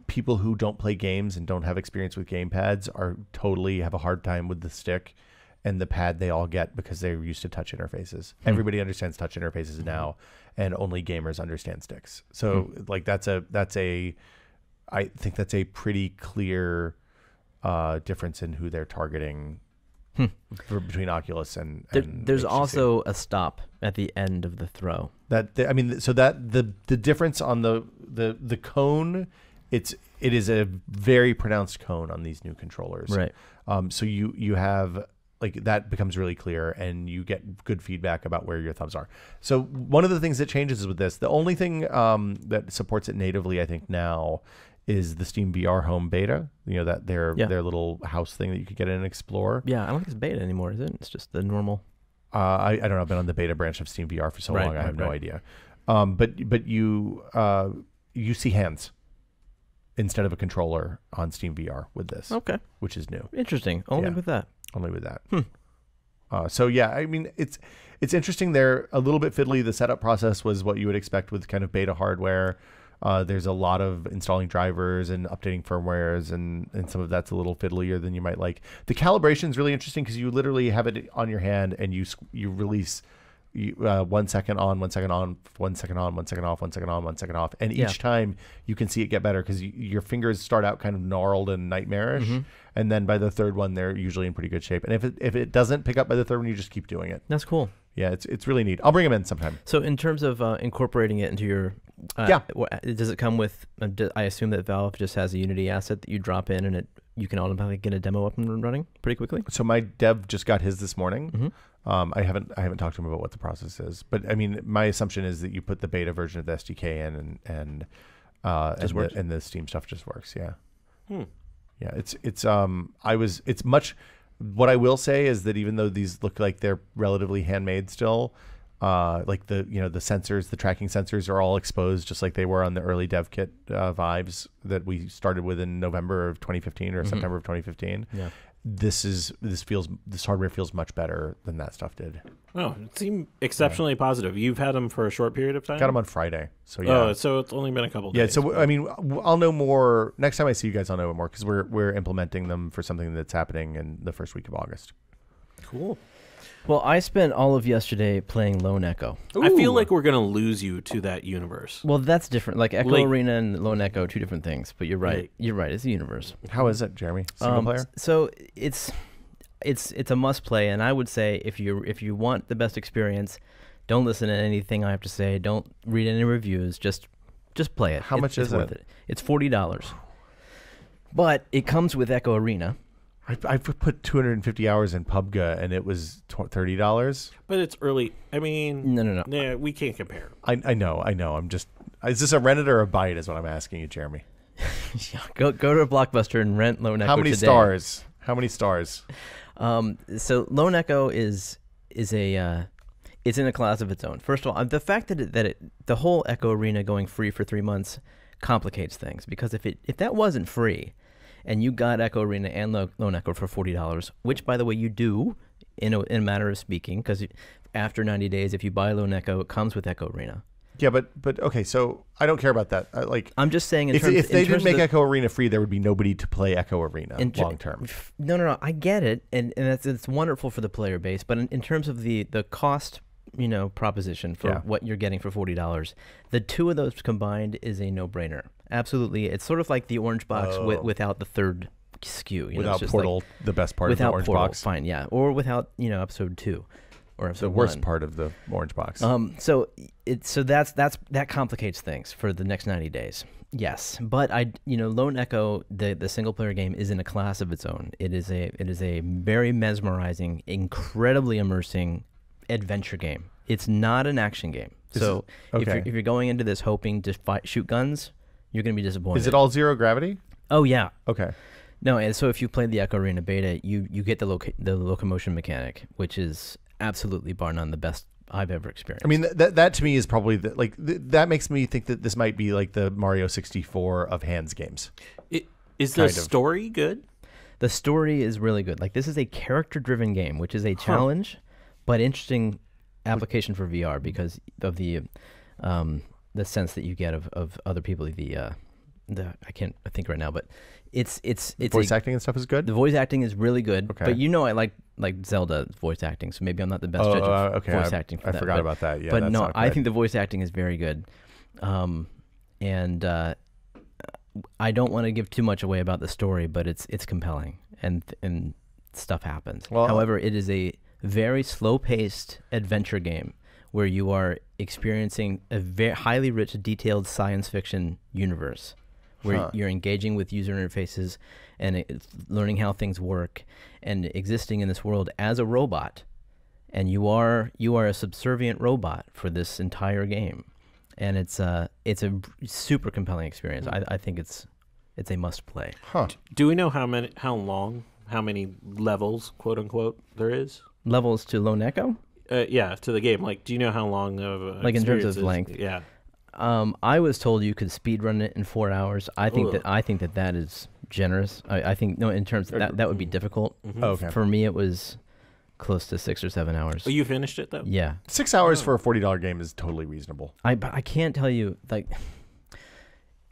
people who don't play games and don't have experience with gamepads have a hard time with the stick and the pad they all get because they're used to touch interfaces. Everybody understands touch interfaces now, and only gamers understand sticks. So I think that's a pretty clear difference in who they're targeting between Oculus and
there's
HTC.
Also a stop at the end of the throw.
The difference on the cone, it is a very pronounced cone on these new controllers.
Right.
So you have that becomes really clear, and you get good feedback about where your thumbs are. So one of the things that changes is with this. The only thing that supports it natively, I think now, is the Steam VR Home beta. That their little house thing that you could get in and explore.
Yeah, I don't think it's beta anymore, is it? It's just the normal.
I don't know. I've been on the beta branch of Steam VR for so long. I have no idea. But you see hands instead of a controller on Steam VR with this.
Okay.
Which is new.
Interesting. Only with that.
Only with that. So yeah, I mean, it's interesting. They're a little bit fiddly. The setup process was what you would expect with kind of beta hardware. There's a lot of installing drivers and updating firmwares, and some of that's a little fiddlier than you might like. The calibration is really interesting because you literally have it on your hand and you release 1 second on, 1 second on, 1 second on, 1 second off, 1 second on, 1 second off, and each time you can see it get better because your fingers start out kind of gnarled and nightmarish, and then by the third one they're usually in pretty good shape. And if it doesn't pick up by the third one, you just keep doing it.
That's cool.
Yeah, it's really neat. I'll bring them in sometime.
So in terms of incorporating it into your does it come with? I assume that Valve just has a Unity asset that you drop in, and you can automatically get a demo up and running pretty quickly.
So my dev just got his this morning. I haven't talked to him about what the process is, but I mean, my assumption is that you put the beta version of the SDK in, and the Steam stuff just works. Yeah. Yeah. It's much. What I will say is that even though these look like they're relatively handmade still, like the sensors, the tracking sensors are all exposed just like they were on the early dev kit Vives that we started with in November of 2015 or September of 2015. Yeah. This hardware feels much better than that stuff did.
Oh, it seemed exceptionally positive. You've had them for a short period of time?
Got them on Friday. So yeah.
Oh, so it's only been a couple days.
Yeah, so I mean, I'll know more next time I see you guys. I'll know more because we're implementing them for something that's happening in the first week of August.
Cool.
Well, I spent all of yesterday playing Lone Echo.
Ooh. I feel like we're going to lose you to that universe.
Well, that's different. Like Echo Arena and Lone Echo are two different things, but you're right. You're right. It's a universe.
How is it, Jeremy? Single player?
So it's a must play, and I would say if you want the best experience, don't listen to anything I have to say. Don't read any reviews. Just play it.
How much is
it? Worth it? It's $40, but it comes with Echo Arena.
I put 250 hours in PUBG and it was $30.
But it's early. I mean,
no.
Yeah, we can't compare.
I know. I'm just. Is this a rent it or a buy it? Is what I'm asking you, Jeremy.
Go to a Blockbuster and rent Lone Echo.
How many stars? How many stars?
So Lone Echo is it's in a class of its own. First of all, the fact that the whole Echo Arena going free for 3 months complicates things, because if that wasn't free, and you got Echo Arena and Lone Echo for $40, which, by the way, you do in a matter of speaking, because after 90 days, if you buy Lone Echo, it comes with Echo Arena.
Yeah, but okay, so I don't care about that.
I'm just saying,
if they didn't make Echo Arena free, there would be nobody to play Echo Arena long term.
No, I get it, and it's wonderful for the player base, but in terms of the cost, proposition for what you're getting for $40, the two of those combined is a no-brainer. Absolutely, it's sort of like the orange box without the third SKU.
Without Portal, the best part of the orange box.
Fine, yeah, or without episode 2. Or
the worst part of the orange box.
So that complicates things for the next 90 days. Yes, but Lone Echo, the single player game, is in a class of its own. It is a very mesmerizing, incredibly immersing adventure game. It's not an action game. If you're going into this hoping to shoot guns, you're going to be disappointed.
Is it all zero gravity?
Oh yeah.
Okay.
No, and so if you play the Echo Arena beta, you get the locomotion mechanic, which is absolutely bar none the best I've ever experienced.
I mean, that to me is probably that makes me think that this might be like the Mario 64 of hands games.
Is the story good?
The story is really good. Like, this is a character-driven game, which is a challenge, but interesting application for VR because of the sense that you get of other people. I can't think right now, but it's
voice acting and stuff is good.
The voice acting is really good.
Okay.
But I like Zelda voice acting, so maybe I'm not the best judge of voice acting for that.
I forgot about that. Yeah,
but no, I think the voice acting is very good, and I don't want to give too much away about the story, but it's compelling and stuff happens. Well, however, it is a very slow-paced adventure game where you are experiencing a very highly rich, detailed science fiction universe where you're engaging with user interfaces and learning how things work and existing in this world as a robot. And you are a subservient robot for this entire game. And it's a super compelling experience. I think it's a must play.
Do we know how many levels, quote unquote, there is?
Levels to Lone Echo?
to the game. Like, do you know how long of
like in terms of length?
Yeah.
I was told you could speedrun it in 4 hours. I think that is generous. I think no, in terms of that would be difficult.
Okay.
For me, it was close to 6 or 7 hours.
Oh, you finished it though?
Yeah.
6 hours for a $40 game is totally reasonable.
But I can't tell you, like,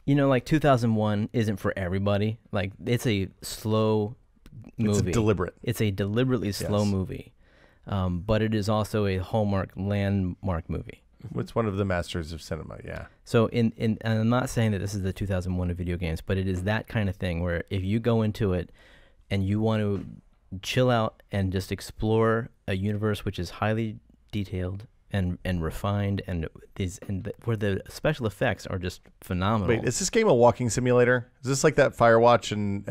like 2001 isn't for everybody. Like, it's a slow movie.
It's deliberate.
It's a deliberately slow movie, but it is also a hallmark landmark movie.
It's one of the masters of cinema, yeah.
So and I'm not saying that this is the 2001 of video games, but it is that kind of thing where if you go into it and you want to chill out and just explore a universe which is highly detailed and refined where the special effects are just phenomenal.
Wait, is this game a walking simulator? Is this like that Firewatch and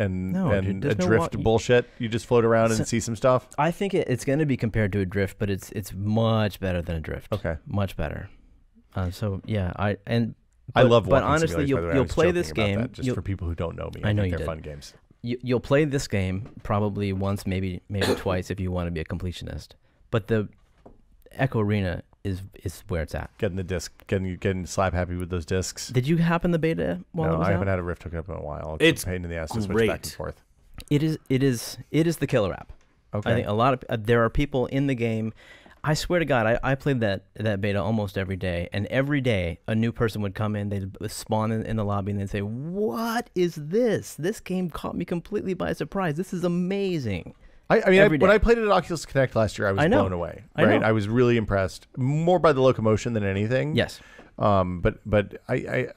Adrift bullshit? You just float around and see some stuff?
I think it's going to be compared to Adrift, but it's much better than Adrift.
Okay,
much better. So yeah,
I love walking
but honestly,
simulators,
you'll play this game
just for people who don't know me.
I know
think they're fun games.
You'll play this game probably once, maybe twice if you want to be a completionist. But the Echo Arena is where it's at.
Getting the disc, getting slap happy with those discs.
Did you happen the beta while it was
I haven't
out?
had a Rift hooked up in a while.
It's
a pain in the ass to switch back and forth.
It is the killer app.
Okay.
I think a lot of there are people in the game. I swear to God, I played that beta almost every day, and every day a new person would come in. They'd spawn in the lobby, and they'd say, "What is this? This game caught me completely by surprise. This is amazing."
I mean, when I played it at Oculus Connect last year, I was blown away. Right? I was really impressed, more by the locomotion than anything.
Yes.
But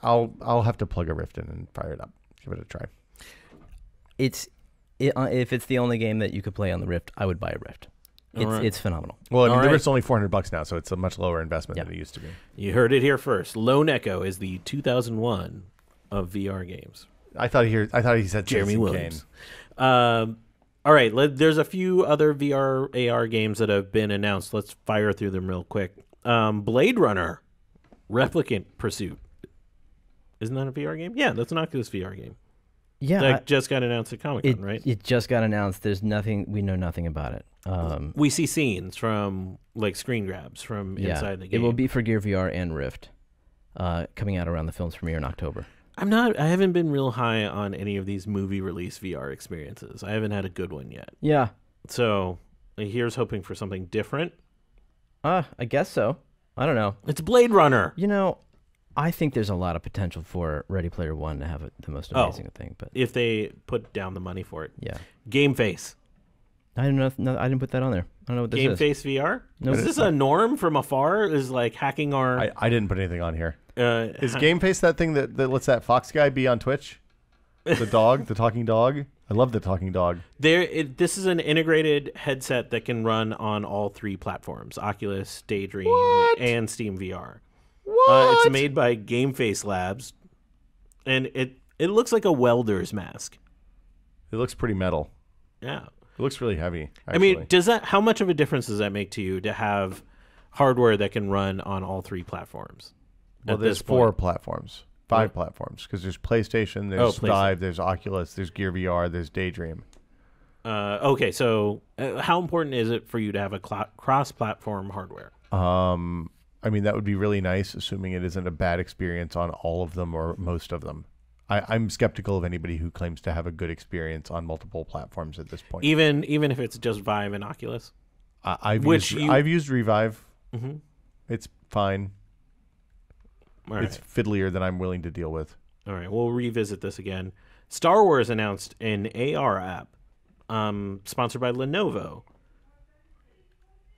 I'll have to plug a Rift in and fire it up. Give it a try.
If it's the only game that you could play on the Rift, I would buy a Rift. It's phenomenal.
Well, I mean, the Rift's only $400 now, so it's a much lower investment than it used to be.
You heard it here first. Lone Echo is the 2001 of VR games.
I thought he said
Jeremy Williams. All right, there's a few other VR AR games that have been announced. Let's fire through them real quick. Blade Runner, Replicant Pursuit. Isn't that a VR game? Yeah, that's an Oculus VR game.
Yeah,
that just got announced at Comic-Con, right?
It just got announced. There's nothing. We know nothing about it.
We see scenes from like screen grabs from inside the game.
It will be for Gear VR and Rift, coming out around the film's premiere in October.
I haven't been real high on any of these movie release VR experiences. I haven't had a good one yet.
Yeah.
So here's hoping for something different.
I guess so. I don't know.
It's Blade Runner.
I think there's a lot of potential for Ready Player One to have the most amazing thing. But
if they put down the money for it.
Yeah.
Game Face.
I didn't know. I didn't put that on there. I don't know what this
Game
is.
Face VR? No, is this a norm from afar? Is like hacking our...
I didn't put anything on here. Is Game Face that thing that lets that Fox guy be on Twitch? The dog? The talking dog? I love the talking dog.
This is an integrated headset that can run on all three platforms, Oculus, Daydream, and Steam VR.
What?
It's made by Game Face Labs, and it looks like a welder's mask.
It looks pretty metal.
Yeah.
It looks really heavy, actually.
I mean, how much of a difference does that make to you to have hardware that can run on all three platforms?
Well, there's 4 platforms, 5 platforms, because there's PlayStation, there's Vive, there's Oculus, there's Gear VR, there's Daydream.
Okay, so how important is it for you to have a cross-platform hardware?
I mean, that would be really nice, assuming it isn't a bad experience on all of them or most of them. I'm skeptical of anybody who claims to have a good experience on multiple platforms at this point.
Even if it's just Vive and Oculus?
I've used Revive.
Mm-hmm.
It's fine.
All
it's fiddlier than I'm willing to deal with.
All right, we'll revisit this again. Star Wars announced an AR app, sponsored by Lenovo.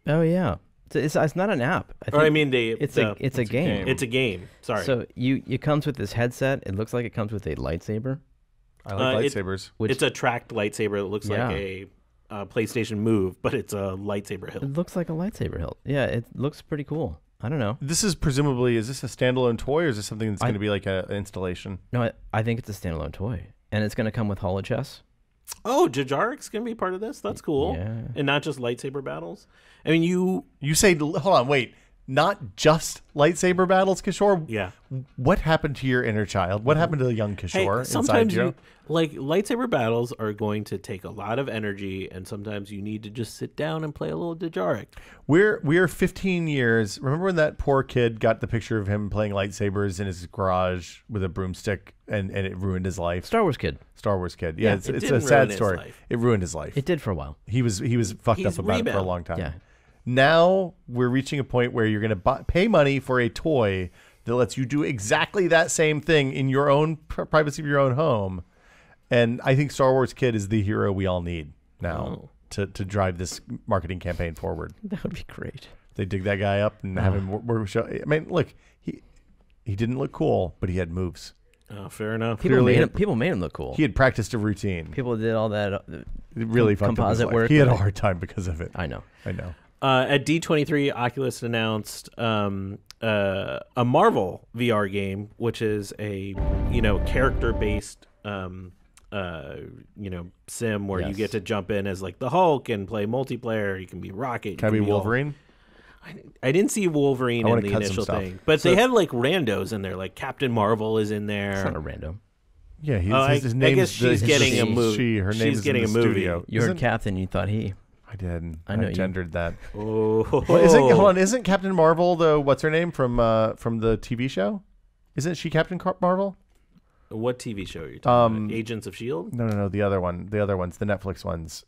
Oh yeah, it's not an app.
It's
a game.
It's a game. Sorry.
So it comes with this headset. It looks like it comes with a lightsaber.
I like lightsabers.
It's a tracked lightsaber. It looks like a PlayStation Move, but it's a lightsaber hilt.
It looks like a lightsaber hilt. Yeah, it looks pretty cool. I don't know.
This is is this a standalone toy, or is this something that's going to be like an installation?
No, I think it's a standalone toy, and it's going to come with holochess.
Oh, Jajaric's going to be part of this? That's cool.
Yeah.
And not just lightsaber battles? I mean, you
say, hold on, wait. not just lightsaber battles, Kishore.
Yeah.
What happened to your inner child? What happened to the young Kishore
sometimes
inside you?
Like lightsaber battles are going to take a lot of energy, and sometimes you need to just sit down and play a little Dejaric.
We're 15 years. Remember when that poor kid got the picture of him playing lightsabers in his garage with a broomstick, and it ruined his life?
Star Wars kid.
Star Wars kid. Yeah,
it
it's
didn't
a sad
ruin his
story.
life.
It ruined his life.
It did for a while.
He was fucked up about it for a long time.
Yeah.
Now we're reaching a point where you're going to pay money for a toy that lets you do exactly that same thing in your own privacy of your own home. And I think Star Wars Kid is the hero we all need now to drive this marketing campaign forward.
That would be great.
They dig that guy up and have him show. I mean, look, he didn't look cool, but he had moves.
Oh, fair enough.
People made him look cool.
He had practiced a routine.
People did all that
really
composite work.
He had a hard time because of it.
I know.
At D23, Oculus announced a Marvel VR game, which is a character-based sim where you get to jump in as like the Hulk and play multiplayer. You can be Rocket.
Can I be Wolverine?
I didn't see Wolverine in the initial thing, but they had like randos in there. Like Captain Marvel is in there.
It's not a rando.
Yeah,
his name. I guess she's getting a movie.
Her name is getting a movie. Studio.
You heard Captain, you thought he.
I did.
I know
gendered that.
Oh,
well, isn't Captain Marvel what's her name from the TV show? Isn't she Captain Marvel?
What TV show are you talking about? Agents of S.H.I.E.L.D.?
No, the other one. The other ones, the Netflix ones.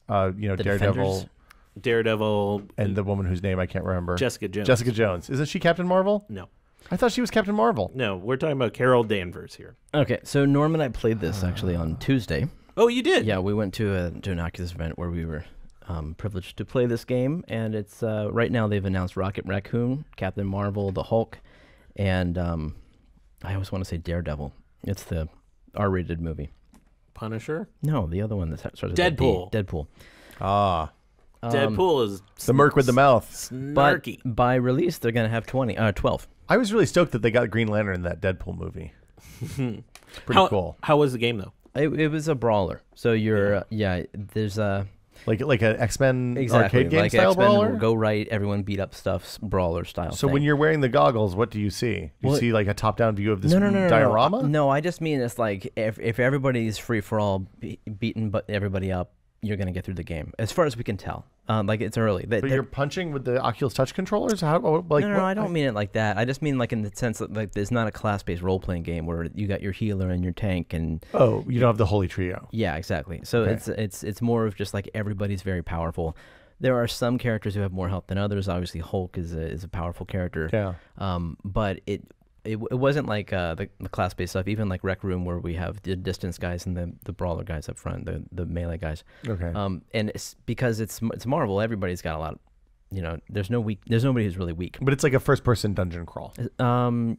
Daredevil, and the woman whose name I can't remember.
Jessica Jones.
Jessica Jones. Isn't she Captain Marvel?
No.
I thought she was Captain Marvel.
No, we're talking about Carol Danvers here.
Okay, so Norm and I played this actually on Tuesday.
Oh, you did?
Yeah, we went to an Oculus event where we were privileged to play this game, and it's right now they've announced Rocket Raccoon, Captain Marvel, the Hulk, and I always want to say Daredevil. It's the R-rated movie.
Punisher?
No, the other one that starts with
Deadpool.
Deadpool.
Ah.
Deadpool is
the merc with the mouth.
Snarky.
But by release, they're going to have 12.
I was really stoked that they got Green Lantern in that Deadpool movie. It's pretty cool.
How was the game, though?
It was a brawler. So you're, there's a...
Like an X-Men
exactly,
arcade game
like
style
X-Men
brawler?
Go right, everyone beat up stuff, brawler style
So
thing.
when you're wearing the goggles, what do you see? You see like a top-down view of this diorama?
No, I just mean it's like if everybody's free-for-all beating everybody up, you're going to get through the game, as far as we can tell. Like it's early.
But you're punching with the Oculus Touch controllers?
No, I don't mean it like that. I just mean like in the sense that like there's not a class-based role-playing game where you got your healer and your tank and...
Oh, you don't have the holy trio.
Yeah, exactly. So it's more of just like everybody's very powerful. There are some characters who have more health than others. Obviously, Hulk is a powerful character.
Yeah.
But it wasn't like the class-based stuff, even like Rec Room where we have the distance guys and the brawler guys up front, the melee guys.
Okay.
And it's because it's Marvel, everybody's got a lot of, there's nobody who's really weak.
But it's like a first-person dungeon crawl.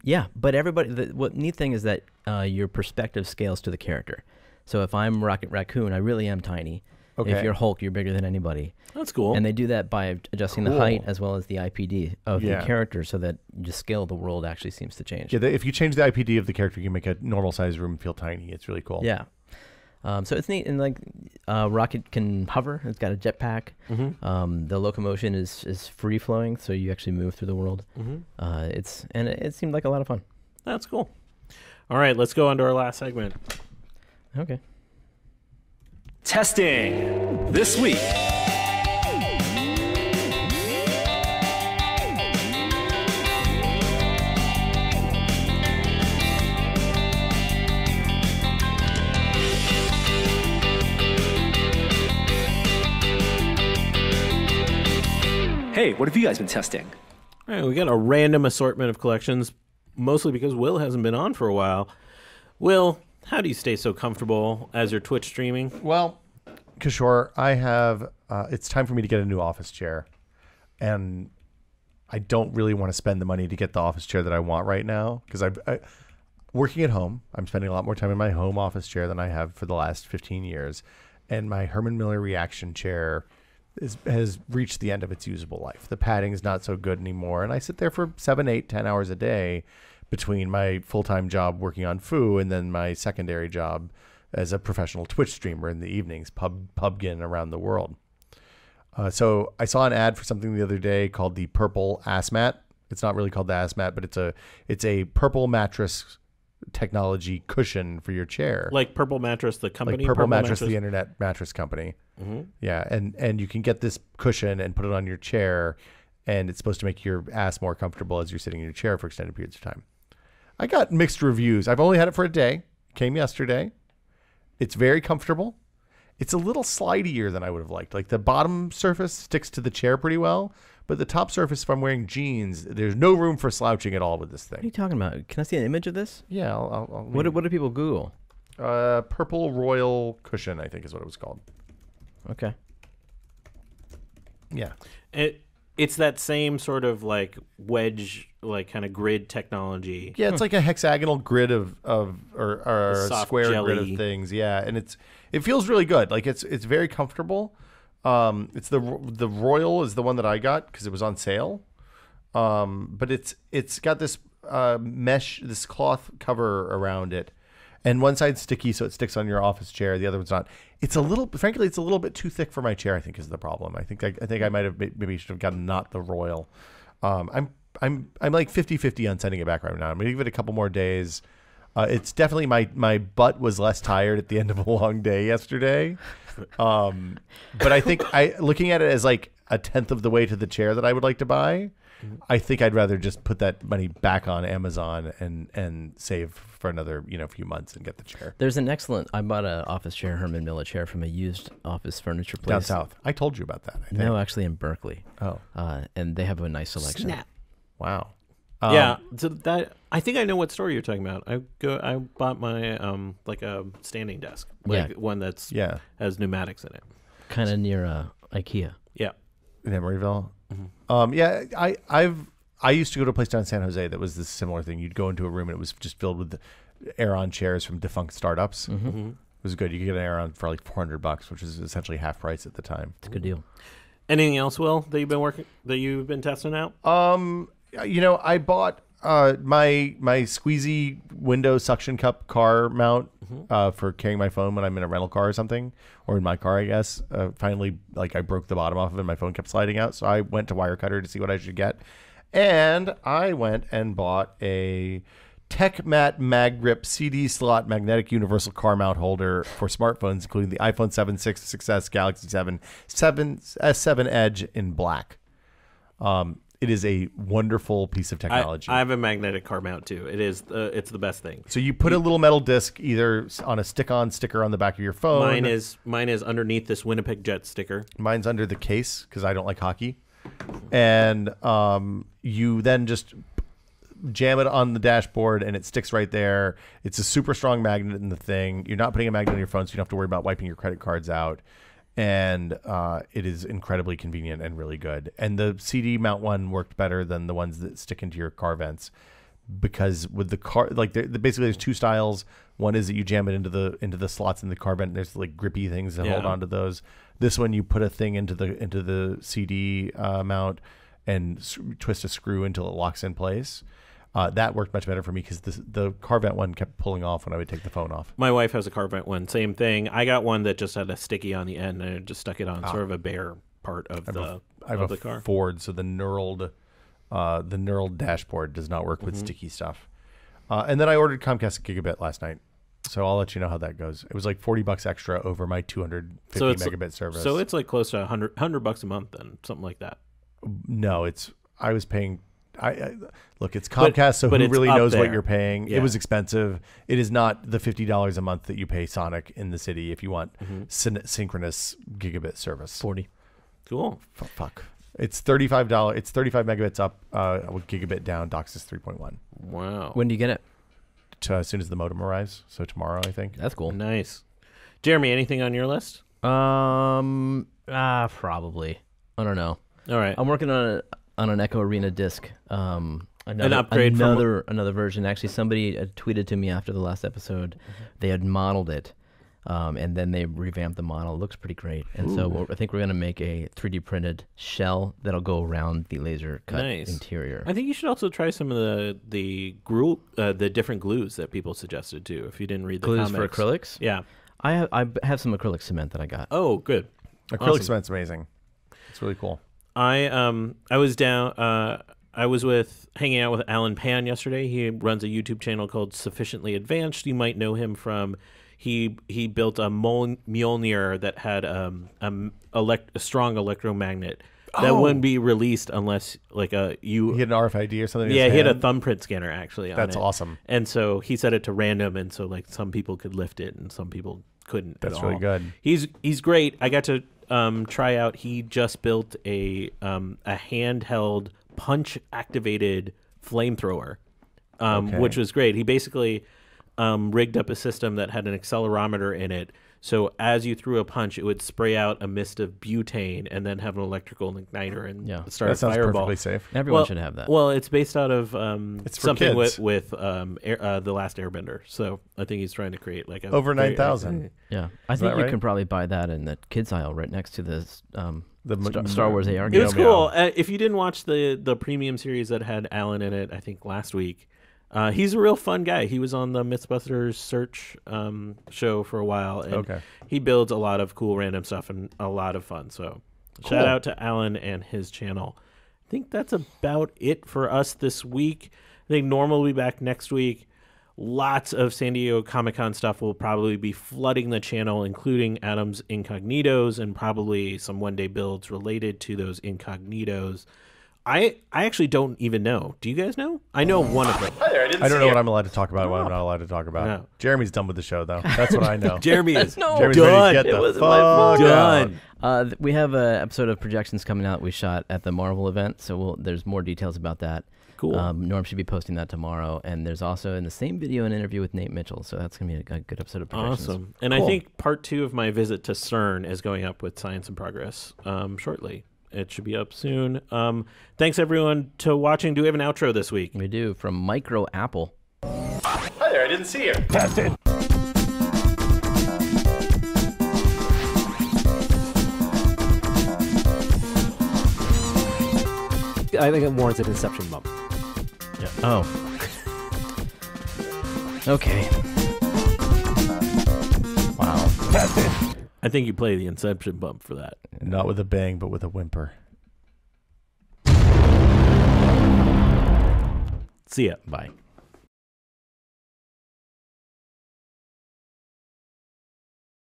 Yeah, but what neat thing is that your perspective scales to the character. So if I'm Rocket Raccoon, I really am tiny. Okay. If you're Hulk, you're bigger than anybody.
That's cool.
And they do that by adjusting the height as well as the IPD of the character so that the scale of the world actually seems to change.
Yeah, if you change the IPD of the character, you can make a normal-sized room feel tiny. It's really cool.
Yeah. So it's neat. And like Rocket can hover. It's got a jetpack. Mm-hmm. The locomotion is free-flowing, so you actually move through the world. Mm-hmm. It seemed like a lot of fun.
That's cool. All right, let's go on to our last segment.
Okay.
Testing this week. Hey, what have you guys been testing?
All right, we got a random assortment of collections, mostly because Will hasn't been on for a while. Will, how do you stay so comfortable as you're Twitch streaming?
Well, Kishore, I have, it's time for me to get a new office chair. And I don't really want to spend the money to get the office chair that I want right now. Because working at home, I'm spending a lot more time in my home office chair than I have for the last 15 years. And my Herman Miller reaction chair has reached the end of its usable life. The padding is not so good anymore. And I sit there for 7, 8, 10 hours a day between my full-time job working on Foo and then my secondary job as a professional Twitch streamer in the evenings, pubgin around the world. So I saw an ad for something the other day called the Purple Ass Mat. It's not really called the Asmat, but it's a purple mattress technology cushion for your chair.
Like Purple Mattress, the company?
Like Purple Mattress, the internet mattress company.
Mm-hmm.
Yeah, and you can get this cushion and put it on your chair, and it's supposed to make your ass more comfortable as you're sitting in your chair for extended periods of time. I got mixed reviews. I've only had it for a day. Came yesterday. It's very comfortable. It's a little slidier than I would have liked. Like the bottom surface sticks to the chair pretty well, but the top surface, if I'm wearing jeans, there's no room for slouching at all with this
What are
thing.
you talking about? Can I see an image of this?
Yeah, I'll
What do people Google?
Purple Royal Cushion, I think is what it was called.
Okay.
Yeah.
It's that same sort of like wedge, like kind of grid technology.
Yeah, it's like a hexagonal grid or a
soft
square
jelly.
grid of things. Yeah, and it feels really good. Like it's very comfortable. It's the Royal is the one that I got because it was on sale. But it's got this mesh, this cloth cover around it, and one side's sticky, so it sticks on your office chair. The other one's not. Frankly, it's a little bit too thick for my chair, I think, is the problem. I think I might have maybe should have gotten not the Royal. I'm like 50-50 on sending it back right now. I'm gonna give it a couple more days. It's definitely my butt was less tired at the end of a long day yesterday. But I think looking at it as like a tenth of the way to the chair that I would like to buy, I think I'd rather just put that money back on Amazon and save for another few months and get the chair.
There's an excellent. I bought an office chair, Herman Miller chair, from a used office furniture place
Down south. I told you about that. I think.
No, actually in Berkeley.
Oh.
And they have a nice selection.
Snap.
Wow.
Yeah, so that I think I know what story you're talking about. I bought my like a standing desk, like one that's has pneumatics in it.
Kind of near IKEA.
Yeah.
In Emeryville.
Mm-hmm.
I used to go to a place down in San Jose that was this similar thing. You'd go into a room and it was just filled with Aeron chairs from defunct startups.
Mm-hmm.
It was good. You could get an Aeron for like $400, which is essentially half price at the time.
It's a good deal.
Anything else, Will, that you've been testing out?
I bought my squeezy window suction cup car mount for carrying my phone when I'm in a rental car or something, or in my car, I guess. Finally, like I broke the bottom off of it and my phone kept sliding out. So I went to Wirecutter to see what I should get. And I went and bought a TechMat MagGrip CD slot magnetic universal car mount holder for smartphones, including the iPhone 7, 6, 6S, Galaxy 7, S7 Edge in black. It is a wonderful piece of technology.
I have a magnetic car mount too. It's the best thing.
So you put a little metal disc either on a stick-on sticker on the back of your phone.
Mine is underneath this Winnipeg Jets sticker.
Mine's under the case because I don't like hockey. And you then just jam it on the dashboard and it sticks right there. It's a super strong magnet in the thing. You're not putting a magnet on your phone, so you don't have to worry about wiping your credit cards out. And it is incredibly convenient and really good. And the CD mount one worked better than the ones that stick into your car vents, because with the car, like basically there's two styles. One is that you jam it into the slots in the car vent. And there's like grippy things that hold on to those. This one you put a thing into the CD mount and twist a screw until it locks in place. That worked much better for me because the car vent one kept pulling off when I would take the phone off.
My wife has a car vent one. Same thing. I got one that just had a sticky on the end and I just stuck it on sort of a bare part of the car.
Ford, so the knurled dashboard does not work with sticky stuff. And then I ordered Comcast Gigabit last night. So I'll let you know how that goes. It was like $40 extra over my 250 megabit service.
So it's like close to $100 a month then, something like that.
No, I was paying. Look, it's Comcast, so who really knows what you're paying? Yeah. It was expensive. It is not the $50 a month that you pay Sonic in the city if you want synchronous gigabit service.
40.
Cool.
Fuck. It's $35. It's 35 megabits up with gigabit down. DOCSIS 3.1.
Wow. When do you get it?
As soon as the modem arrives. So tomorrow, I think.
That's cool.
Nice. Jeremy, anything on your list?
Probably. I don't know.
All right.
I'm working on an Echo Arena disc.
An upgrade
another version. Actually, somebody tweeted to me after the last episode. They had modeled it, and then they revamped the model. It looks pretty great. And so I think we're going to make a 3D printed shell that'll go around the laser cut interior.
I think you should also try some of the different glues that people suggested too. If you didn't read the
glues
comics.
for acrylics.
Yeah,
I have some acrylic cement that I got.
Oh, good.
Acrylic cement's amazing. It's really cool.
I was down I was hanging out with Alan Pan yesterday. He runs a YouTube channel called Sufficiently Advanced. You might know him from he built a Mjolnir that had a strong electromagnet that wouldn't be released unless like you
had an RFID or something.
Yeah, he had a thumbprint scanner actually.
That's awesome.
And so he set it to random, and so like some people could lift it and some people couldn't.
That's really good.
He's great. I got to try out. He just built a handheld punch activated flamethrower, which was great. He basically rigged up a system that had an accelerometer in it. So as you threw a punch, it would spray out a mist of butane and then have an electrical igniter and start a fireball.
Perfectly safe.
Everyone should have that.
Well, it's based out of something
kids.
with The Last Airbender. So I think he's trying to create like
over 9,000.
Yeah, I think you can probably buy that in the kids aisle right next to the Star Wars AR game.
It was cool. If you didn't watch the premium series that had Alan in it, I think last week. He's a real fun guy. He was on the Mythbusters Search show for a while, and he builds a lot of cool random stuff and a lot of fun. So shout out to Alan and his channel. I think that's about it for us this week. I think Norm will be back next week. Lots of San Diego Comic-Con stuff will probably be flooding the channel, including Adam's Incognitos and probably some one-day builds related to those Incognitos. I actually don't even know. Do you guys know? I know one of them.
Hi there, I don't know what I'm allowed to talk about and what I'm not allowed to talk about. No. Jeremy's done with the show, though. That's what I know.
Jeremy is
Jeremy's
done.
Ready to get the fuck
done.
We have an episode of Projections coming out we shot at the Marvel event, so there's more details about that.
Cool.
Norm should be posting that tomorrow, and there's also in the same video an interview with Nate Mitchell, so that's going to be a good episode of Projections.
Awesome. And I think part 2 of my visit to CERN is going up with Science in Progress shortly. It should be up soon. Thanks, everyone, to watching. Do we have an outro this week?
We do, from Micro Apple.
Hi there, I didn't see you.
That's it.
I think it warrants an Inception bump.
Yeah. Oh. Okay. Wow.
That's it.
I think you play the Inception bump for that.
Not with a bang, but with a whimper.
See ya.
Bye.